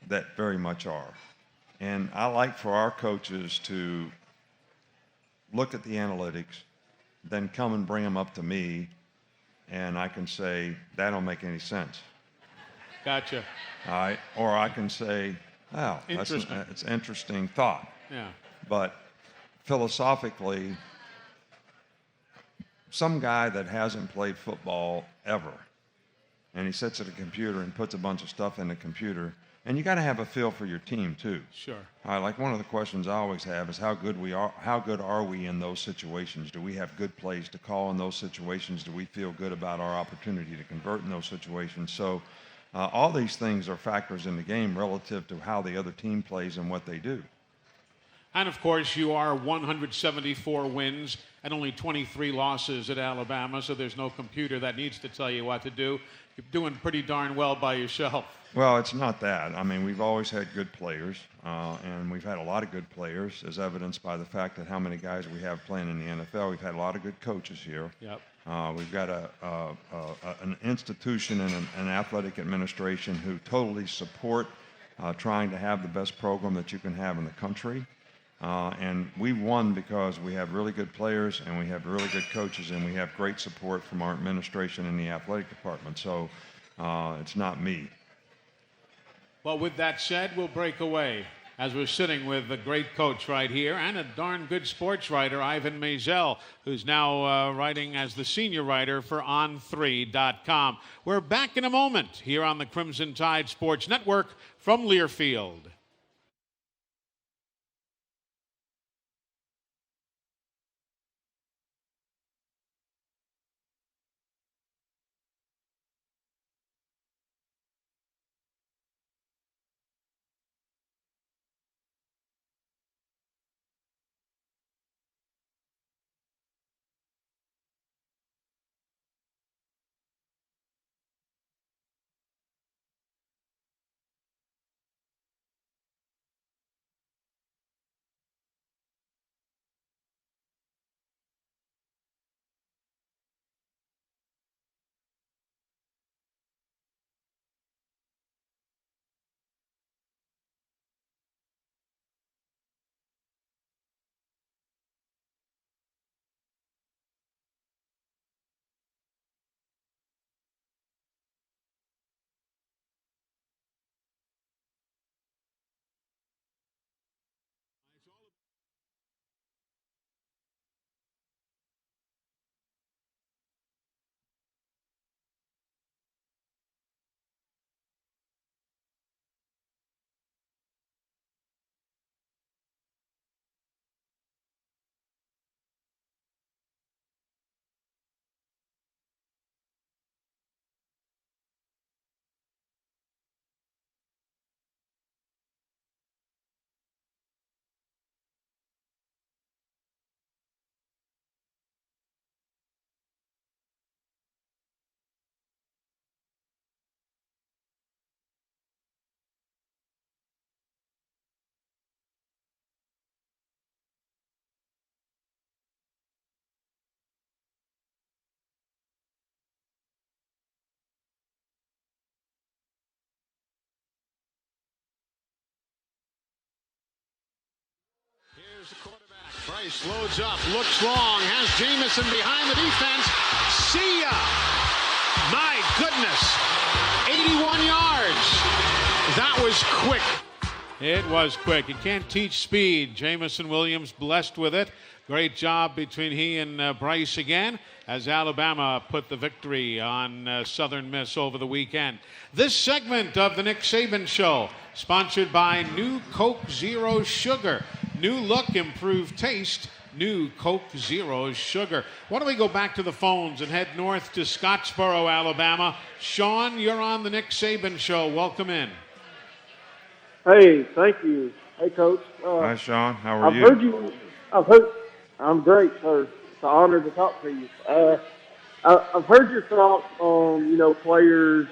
that very much are. And I like for our coaches to look at the analytics, then come and bring them up to me, and I can say, that don't make any sense. Gotcha. All right. Or I can say, wow, it's an interesting thought. Yeah. But philosophically, some guy that hasn't played football ever, and he sits at a computer and puts a bunch of stuff in the computer, and you got to have a feel for your team too. Sure. Like one of the questions I always have is how good are we in those situations? Do we have good plays to call in those situations? Do we feel good about our opportunity to convert in those situations? So all these things are factors in the game relative to how the other team plays and what they do. And, of course, you are 174 wins and only 23 losses at Alabama, so there's no computer that needs to tell you what to do. You're doing pretty darn well by yourself. Well, it's not that. I mean, we've always had good players, and we've had a lot of good players, as evidenced by the fact that how many guys we have playing in the NFL. We've had a lot of good coaches here. Yep. We've got an institution and an athletic administration who totally support trying to have the best program that you can have in the country. And we won because we have really good players and we have really good coaches and we have great support from our administration and the athletic department. So it's not me. Well, with that said, we'll break away as we're sitting with the great coach right here and a darn good sports writer, Ivan Maisel, who's now writing as the senior writer for On3.com. We're back in a moment here on the Crimson Tide Sports Network from Learfield. Here's the quarterback. Price loads up, looks long, has Jamison behind the defense. See ya! My goodness! 81 yards. That was quick. It was quick. You can't teach speed. Jamison Williams blessed with it. Great job between he and Bryce again as Alabama put the victory on Southern Miss over the weekend. This segment of the Nick Saban Show, sponsored by New Coke Zero Sugar. New look, improved taste. New Coke Zero Sugar. Why don't we go back to the phones and head north to Scottsboro, Alabama. Sean, you're on the Nick Saban Show. Welcome in. Hey, thank you. Hey, Coach. Hi, Sean. How are you? I'm great, sir. It's an honor to talk to you. I've heard your thoughts on, players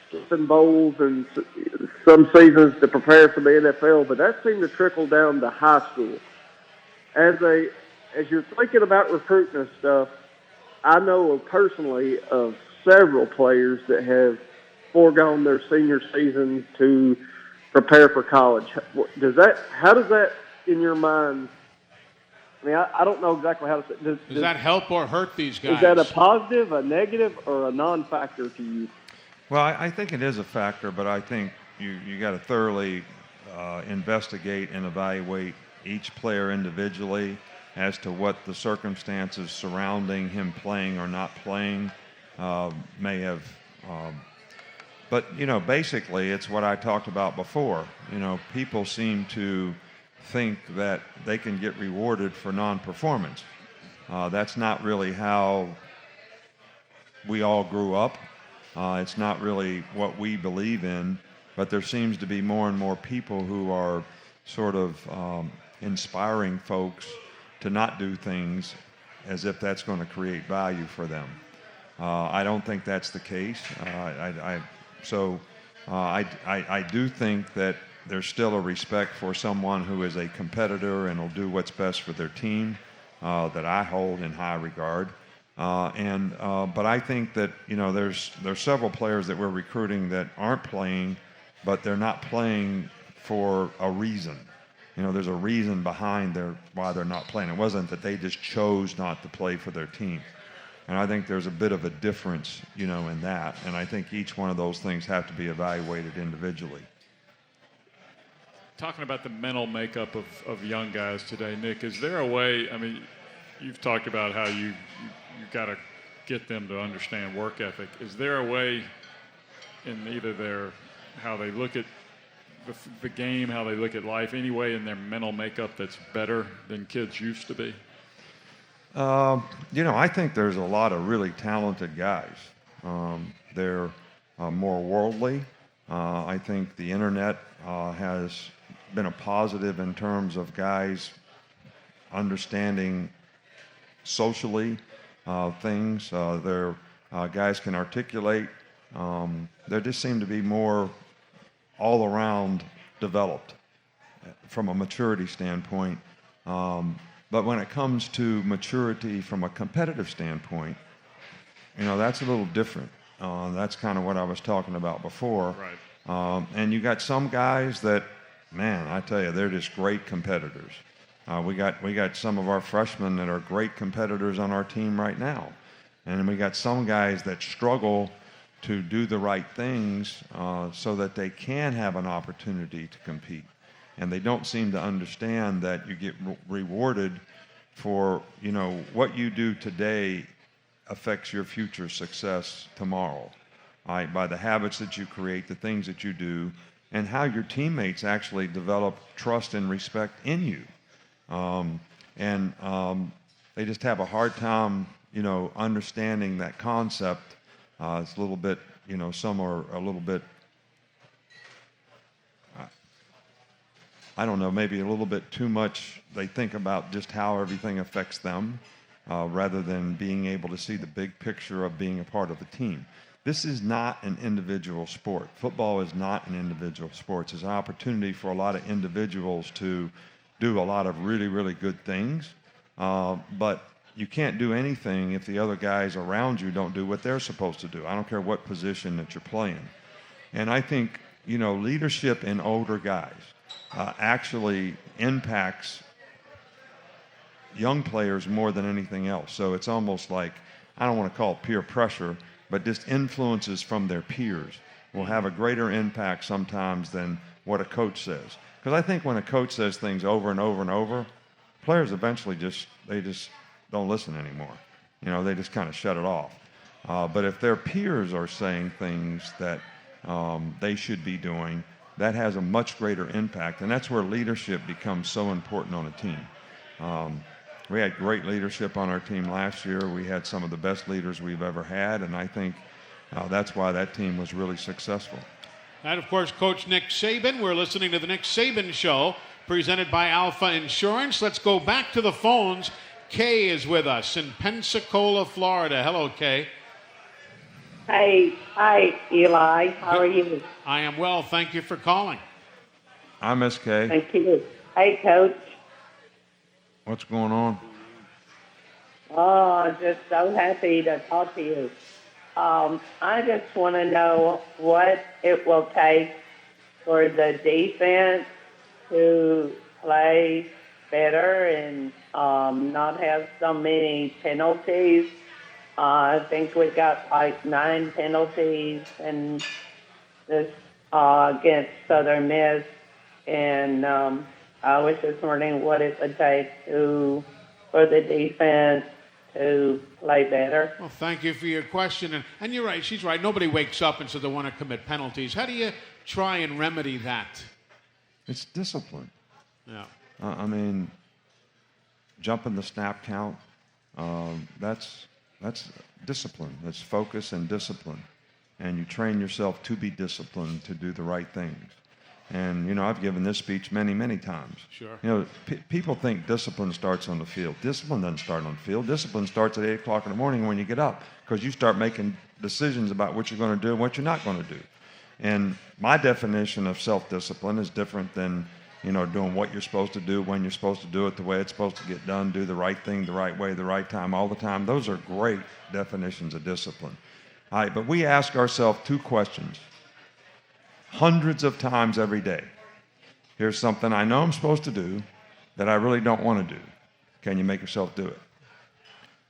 skipping bowls and some seasons to prepare for the NFL, but that seemed to trickle down to high school. As you're thinking about recruiting and stuff, I know personally of several players that have foregone their senior season to prepare for college. How does that, in your mind, I mean, I don't know exactly how to say it. Does that help or hurt these guys? Is that a positive, a negative, or a non-factor to you? Well, I think it is a factor, but I think you got to thoroughly investigate and evaluate each player individually as to what the circumstances surrounding him playing or not playing may have. But, basically it's what I talked about before. People seem to think that they can get rewarded for non-performance. That's not really how we all grew up. It's not really what we believe in, but there seems to be more and more people who are sort of inspiring folks to not do things as if that's going to create value for them. I don't think that's the case. I do think that there's still a respect for someone who is a competitor and will do what's best for their team that I hold in high regard. But I think that there's several players that we're recruiting that aren't playing, but they're not playing for a reason. There's a reason behind why they're not playing. It wasn't that they just chose not to play for their team. And I think there's a bit of a difference, in that. And I think each one of those things have to be evaluated individually. Talking about the mental makeup of young guys today, Nick, is there a way, you've talked about how you've got to get them to understand work ethic. Is there a way in either how they look at the game, how they look at life, any way in their mental makeup that's better than kids used to be? I think there's a lot of really talented guys. They're more worldly. I think the internet has been a positive in terms of guys understanding socially things. Their guys can articulate. They just seem to be more all around developed from a maturity standpoint. But when it comes to maturity from a competitive standpoint, that's a little different. That's kind of what I was talking about before. Right. And you got some guys that, man, I tell you, they're just great competitors. We got some of our freshmen that are great competitors on our team right now. And we got some guys that struggle to do the right things so that they can have an opportunity to compete. And they don't seem to understand that you get rewarded for, what you do today affects your future success tomorrow. By the habits that you create, the things that you do, and how your teammates actually develop trust and respect in you. They just have a hard time, understanding that concept. It's a little bit, some are a little bit, I don't know, maybe a little bit too much. They think about just how everything affects them rather than being able to see the big picture of being a part of a team. This is not an individual sport. Football is not an individual sport. It's an opportunity for a lot of individuals to do a lot of really, really good things. But you can't do anything if the other guys around you don't do what they're supposed to do. I don't care what position that you're playing. And I think, leadership in older guys actually impacts young players more than anything else. So it's almost like, I don't want to call it peer pressure, but just influences from their peers will have a greater impact sometimes than what a coach says. Because I think when a coach says things over and over and over, players eventually just don't listen anymore. They just kind of shut it off. But if their peers are saying things that they should be doing, that has a much greater impact, and that's where leadership becomes so important on a team. We had great leadership on our team last year. We had some of the best leaders we've ever had, and I think that's why that team was really successful. And, of course, Coach Nick Saban. We're listening to the Nick Saban Show, presented by Alfa Insurance. Let's go back to the phones. Kay is with us in Pensacola, Florida. Hello, Kay. Hi, Eli. How are you? I am well. Thank you for calling. Hi, Miss Kay. Thank you. Hey, Coach. What's going on? Oh, just so happy to talk to you. I just want to know what it will take for the defense to play better and not have so many penalties. I think we got like 9 penalties and this against Southern Miss, and I was just wondering what it would take for the defense to play better. Well, thank you for your question. And you're right. She's right. Nobody wakes up and says they want to commit penalties. How do you try and remedy that? It's discipline. Yeah. I mean, jumping the snap count, that's discipline. That's focus and discipline. And you train yourself to be disciplined, to do the right things. And, I've given this speech many, many times. Sure. People think discipline starts on the field. Discipline doesn't start on the field. Discipline starts at 8 o'clock in the morning when you get up, because you start making decisions about what you're going to do and what you're not going to do. And my definition of self-discipline is different than, doing what you're supposed to do, when you're supposed to do it, the way it's supposed to get done, do the right thing the right way, the right time, all the time. Those are great definitions of discipline. All right, but we ask ourselves 2 questions hundreds of times every day. Here's something I know I'm supposed to do that I really don't want to do. Can you make yourself do it?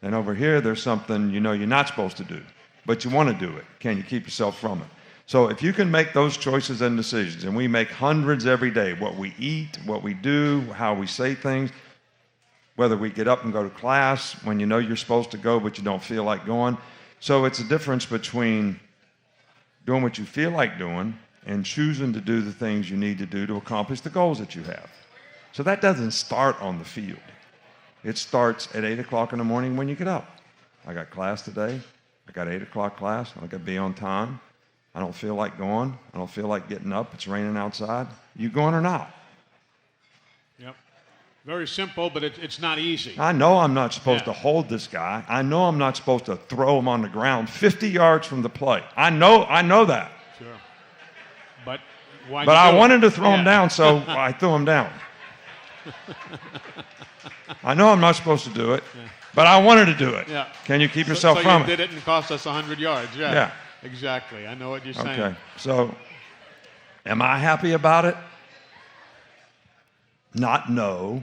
Then over here, there's something you're not supposed to do, but you want to do it. Can you keep yourself from it? So if you can make those choices and decisions, and we make hundreds every day, what we eat, what we do, how we say things, whether we get up and go to class when you're supposed to go but you don't feel like going. So it's a difference between doing what you feel like doing and choosing to do the things you need to do to accomplish the goals that you have. So that doesn't start on the field. It starts at 8 o'clock in the morning when you get up. I got class today. I got 8 o'clock class. I got to be on time. I don't feel like going. I don't feel like getting up. It's raining outside. You going or not? Yep. Very simple, but it's not easy. I know I'm not supposed to hold this guy. I know I'm not supposed to throw him on the ground 50 yards from the plate. I know that. Sure. But why? But I wanted to throw him down, so I threw him down. I know I'm not supposed to do it, but I wanted to do it. Yeah. Can you keep yourself from it? So you did it and cost us 100 yards. Yeah. Exactly. I know what you're saying. Okay. So, am I happy about it? Not no.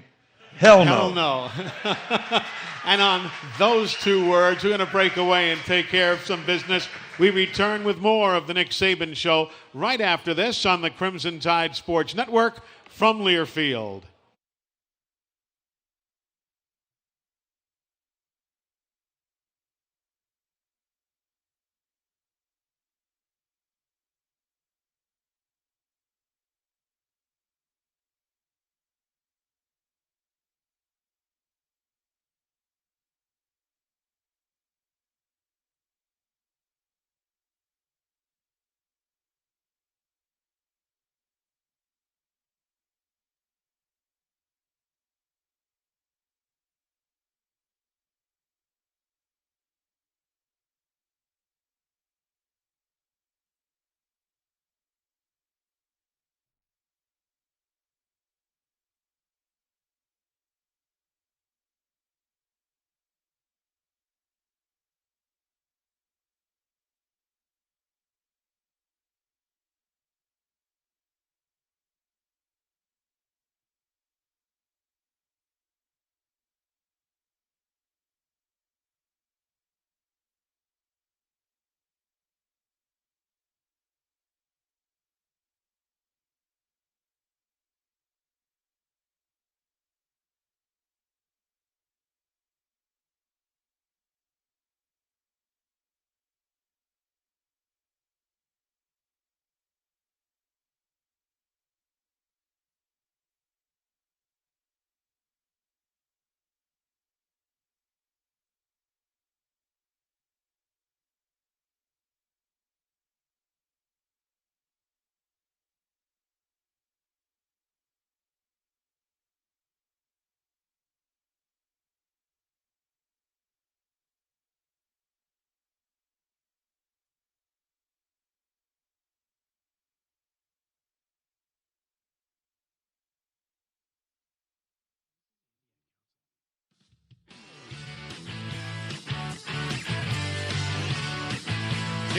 Hell no. Hell no. And on those 2 words, we're going to break away and take care of some business. We return with more of the Nick Saban Show right after this on the Crimson Tide Sports Network from Learfield.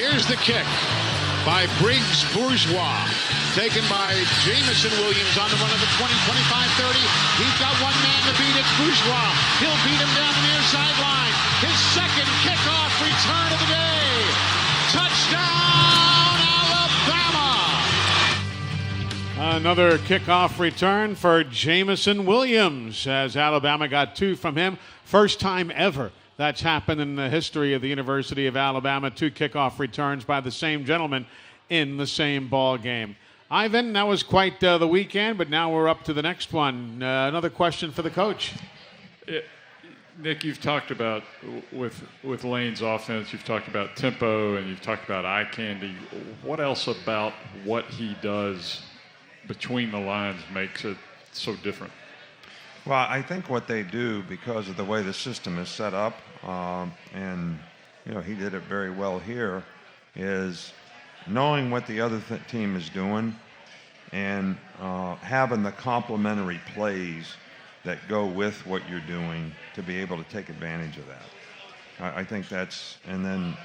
Here's the kick by Briggs Bourgeois. Taken by Jamison Williams on the run of the 20, 25, 30. He's got one man to beat. It's Bourgeois. He'll beat him down the near sideline. His second kickoff return of the day. Touchdown, Alabama! Another kickoff return for Jamison Williams as Alabama got 2 from him. First time ever that's happened in the history of the University of Alabama. 2 kickoff returns by the same gentleman in the same ball game. Ivan, that was quite the weekend, but now we're up to the next one. Another question for the coach. Nick, you've talked about, with Lane's offense, you've talked about tempo and you've talked about eye candy. What else about what he does between the lines makes it so different? Well, I think what they do, because of the way the system is set up, and he did it very well here, is knowing what the other team is doing and having the complementary plays that go with what you're doing to be able to take advantage of that. I think that's, and then,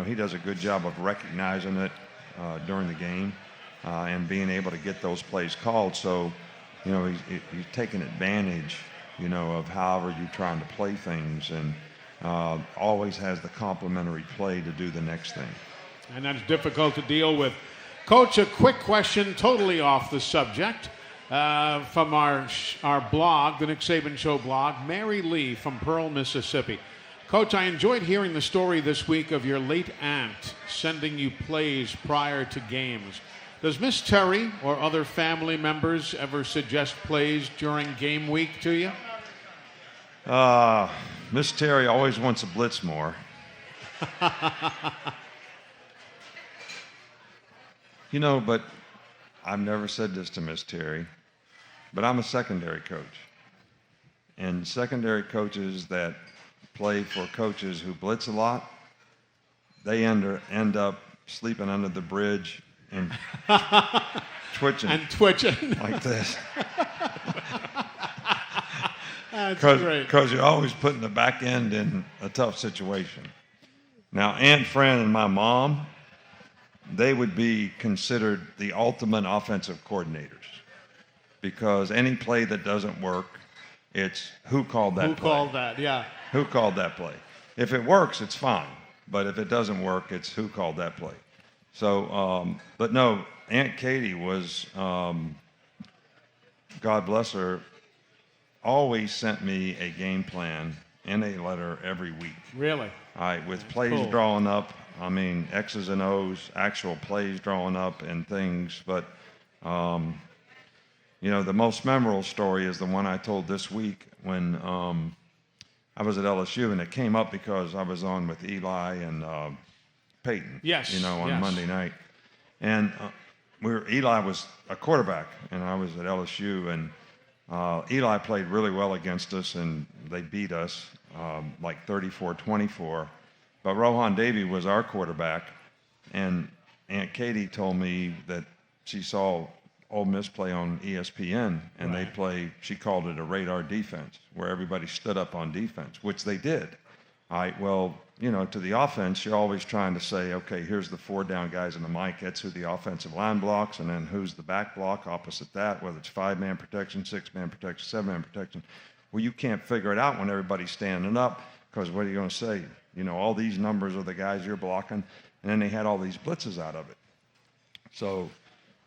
he does a good job of recognizing it during the game and being able to get those plays called. So, he's taking advantage, of however you're trying to play things, and always has the complementary play to do the next thing. And that's difficult to deal with. Coach, a quick question, totally off the subject, from our blog, the Nick Saban Show blog, Mary Lee from Pearl, Mississippi. Coach, I enjoyed hearing the story this week of your late aunt sending you plays prior to games. Does Miss Terry or other family members ever suggest plays during game week to you? Miss Terry always wants to blitz more. But I've never said this to Miss Terry, but I'm a secondary coach. And secondary coaches that play for coaches who blitz a lot, they end up sleeping under the bridge and twitching. And twitching. Like this. That's great. Because you're always putting the back end in a tough situation. Now, Aunt Fran and my mom, they would be considered the ultimate offensive coordinators, because any play that doesn't work, it's who called that play. Who called that, yeah. Who called that play? If it works, it's fine. But if it doesn't work, it's who called that play. So, but no, Aunt Katie was, God bless her, always sent me a game plan in a letter every week. Really? With plays drawn up. X's and O's, actual plays drawn up and things. But, the most memorable story is the one I told this week when I was at LSU, and it came up because I was on with Eli and Peyton. Yes. On Monday night. And Eli was a quarterback, and I was at LSU, and Eli played really well against us, and they beat us like 34-24. But Rohan Davey was our quarterback, and Aunt Katie told me that she saw Ole Miss play on ESPN, and they play, she called it a radar defense, where everybody stood up on defense, which they did. All right, well, to the offense, you're always trying to say, okay, here's the 4 down guys in the mic. That's who the offensive line blocks, and then who's the back block opposite that, whether it's 5-man protection, 6-man protection, 7-man protection. Well, you can't figure it out when everybody's standing up, because what are you going to say? All these numbers are the guys you're blocking, and then they had all these blitzes out of it. So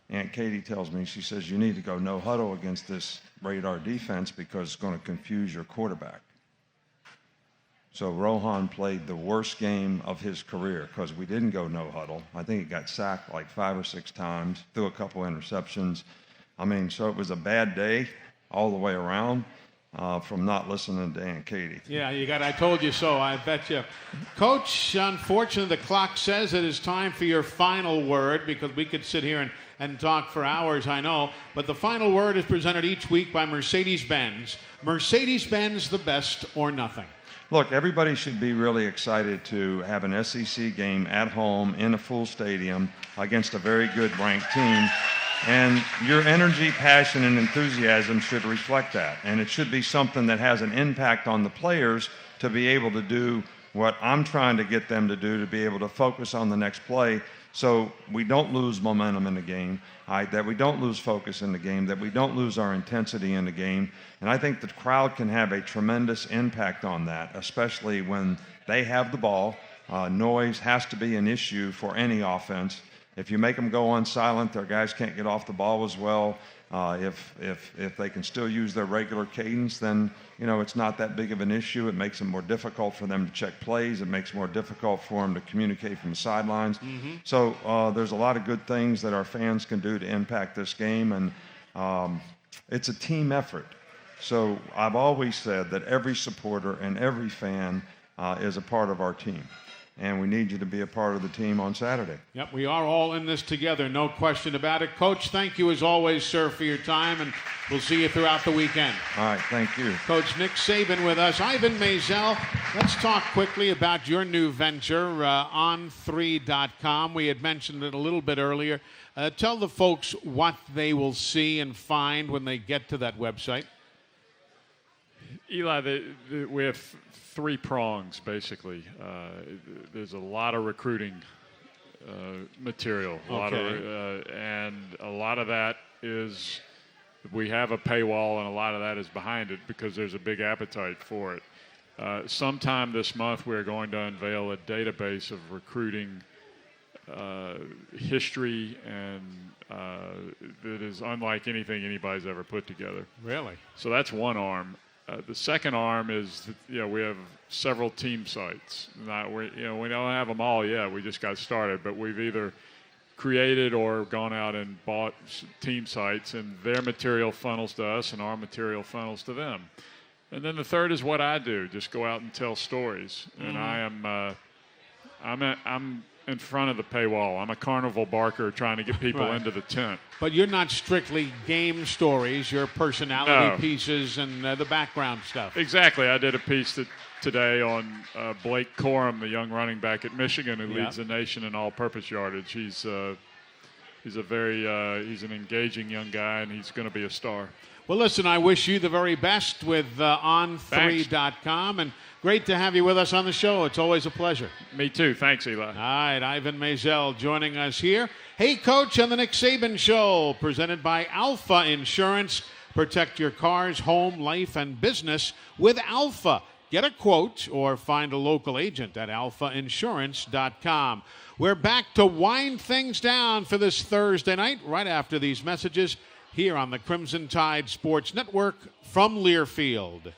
Aunt Katie tells me, she says, you need to go no huddle against this radar defense because it's going to confuse your quarterback. So Rohan played the worst game of his career because we didn't go no huddle. I think he got sacked like 5 or 6 times, threw a couple interceptions. So it was a bad day all the way around from not listening to Aunt Katie. Yeah, I told you so, I bet you. Coach, unfortunately, the clock says it is time for your final word, because we could sit here and talk for hours, I know. But the final word is presented each week by Mercedes-Benz. Mercedes-Benz, the best or nothing. Look, everybody should be really excited to have an SEC game at home in a full stadium against a very good ranked team. And your energy, passion, and enthusiasm should reflect that. And it should be something that has an impact on the players to be able to do what I'm trying to get them to do to be able to focus on the next play so we don't lose momentum in the game, that we don't lose focus in the game, that we don't lose our intensity in the game. And I think the crowd can have a tremendous impact on that, especially when they have the ball. Noise has to be an issue for any offense. If you make them go on silent, their guys can't get off the ball as well. If they can still use their regular cadence, then it's not that big of an issue. It makes it more difficult for them to check plays. It makes it more difficult for them to communicate from the sidelines. Mm-hmm. So there's a lot of good things that our fans can do to impact this game, and it's a team effort. So I've always said that every supporter and every fan is a part of our team. And we need you to be a part of the team on Saturday. Yep, we are all in this together, no question about it. Coach, thank you as always, sir, for your time, and we'll see you throughout the weekend. All right, thank you. Coach Nick Saban with us. Ivan Maisel, let's talk quickly about your new venture, on3.com. We had mentioned it a little bit earlier. Tell the folks what they will see and find when they get to that website. Eli, we have 3 prongs, basically. There's a lot of recruiting material, and a lot of that is we have a paywall, and a lot of that is behind it because there's a big appetite for it. Sometime this month, we're going to unveil a database of recruiting history, and that is unlike anything anybody's ever put together. Really? So that's one arm. The second arm is, we have several team sites. We don't have them all yet. We just got started, but we've either created or gone out and bought team sites, and their material funnels to us, and our material funnels to them. And then the third is what I do: just go out and tell stories. Mm-hmm. And I'm in front of the paywall. I'm a carnival barker trying to get people into the tent. But you're not strictly game stories. You're personality pieces and the background stuff. Exactly. I did a piece today on Blake Corum, the young running back at Michigan who leads the nation in all-purpose yardage. He's an engaging young guy, and he's going to be a star. Well, listen, I wish you the very best with on3.com, and great to have you with us on the show. It's always a pleasure. Me too. Thanks, Eli. All right, Ivan Maisel joining us here. Hey, Coach, on the Nick Saban Show, presented by Alfa Insurance. Protect your cars, home, life, and business with Alfa. Get a quote or find a local agent at alfainsurance.com. We're back to wind things down for this Thursday night right after these messages here on the Crimson Tide Sports Network from Learfield.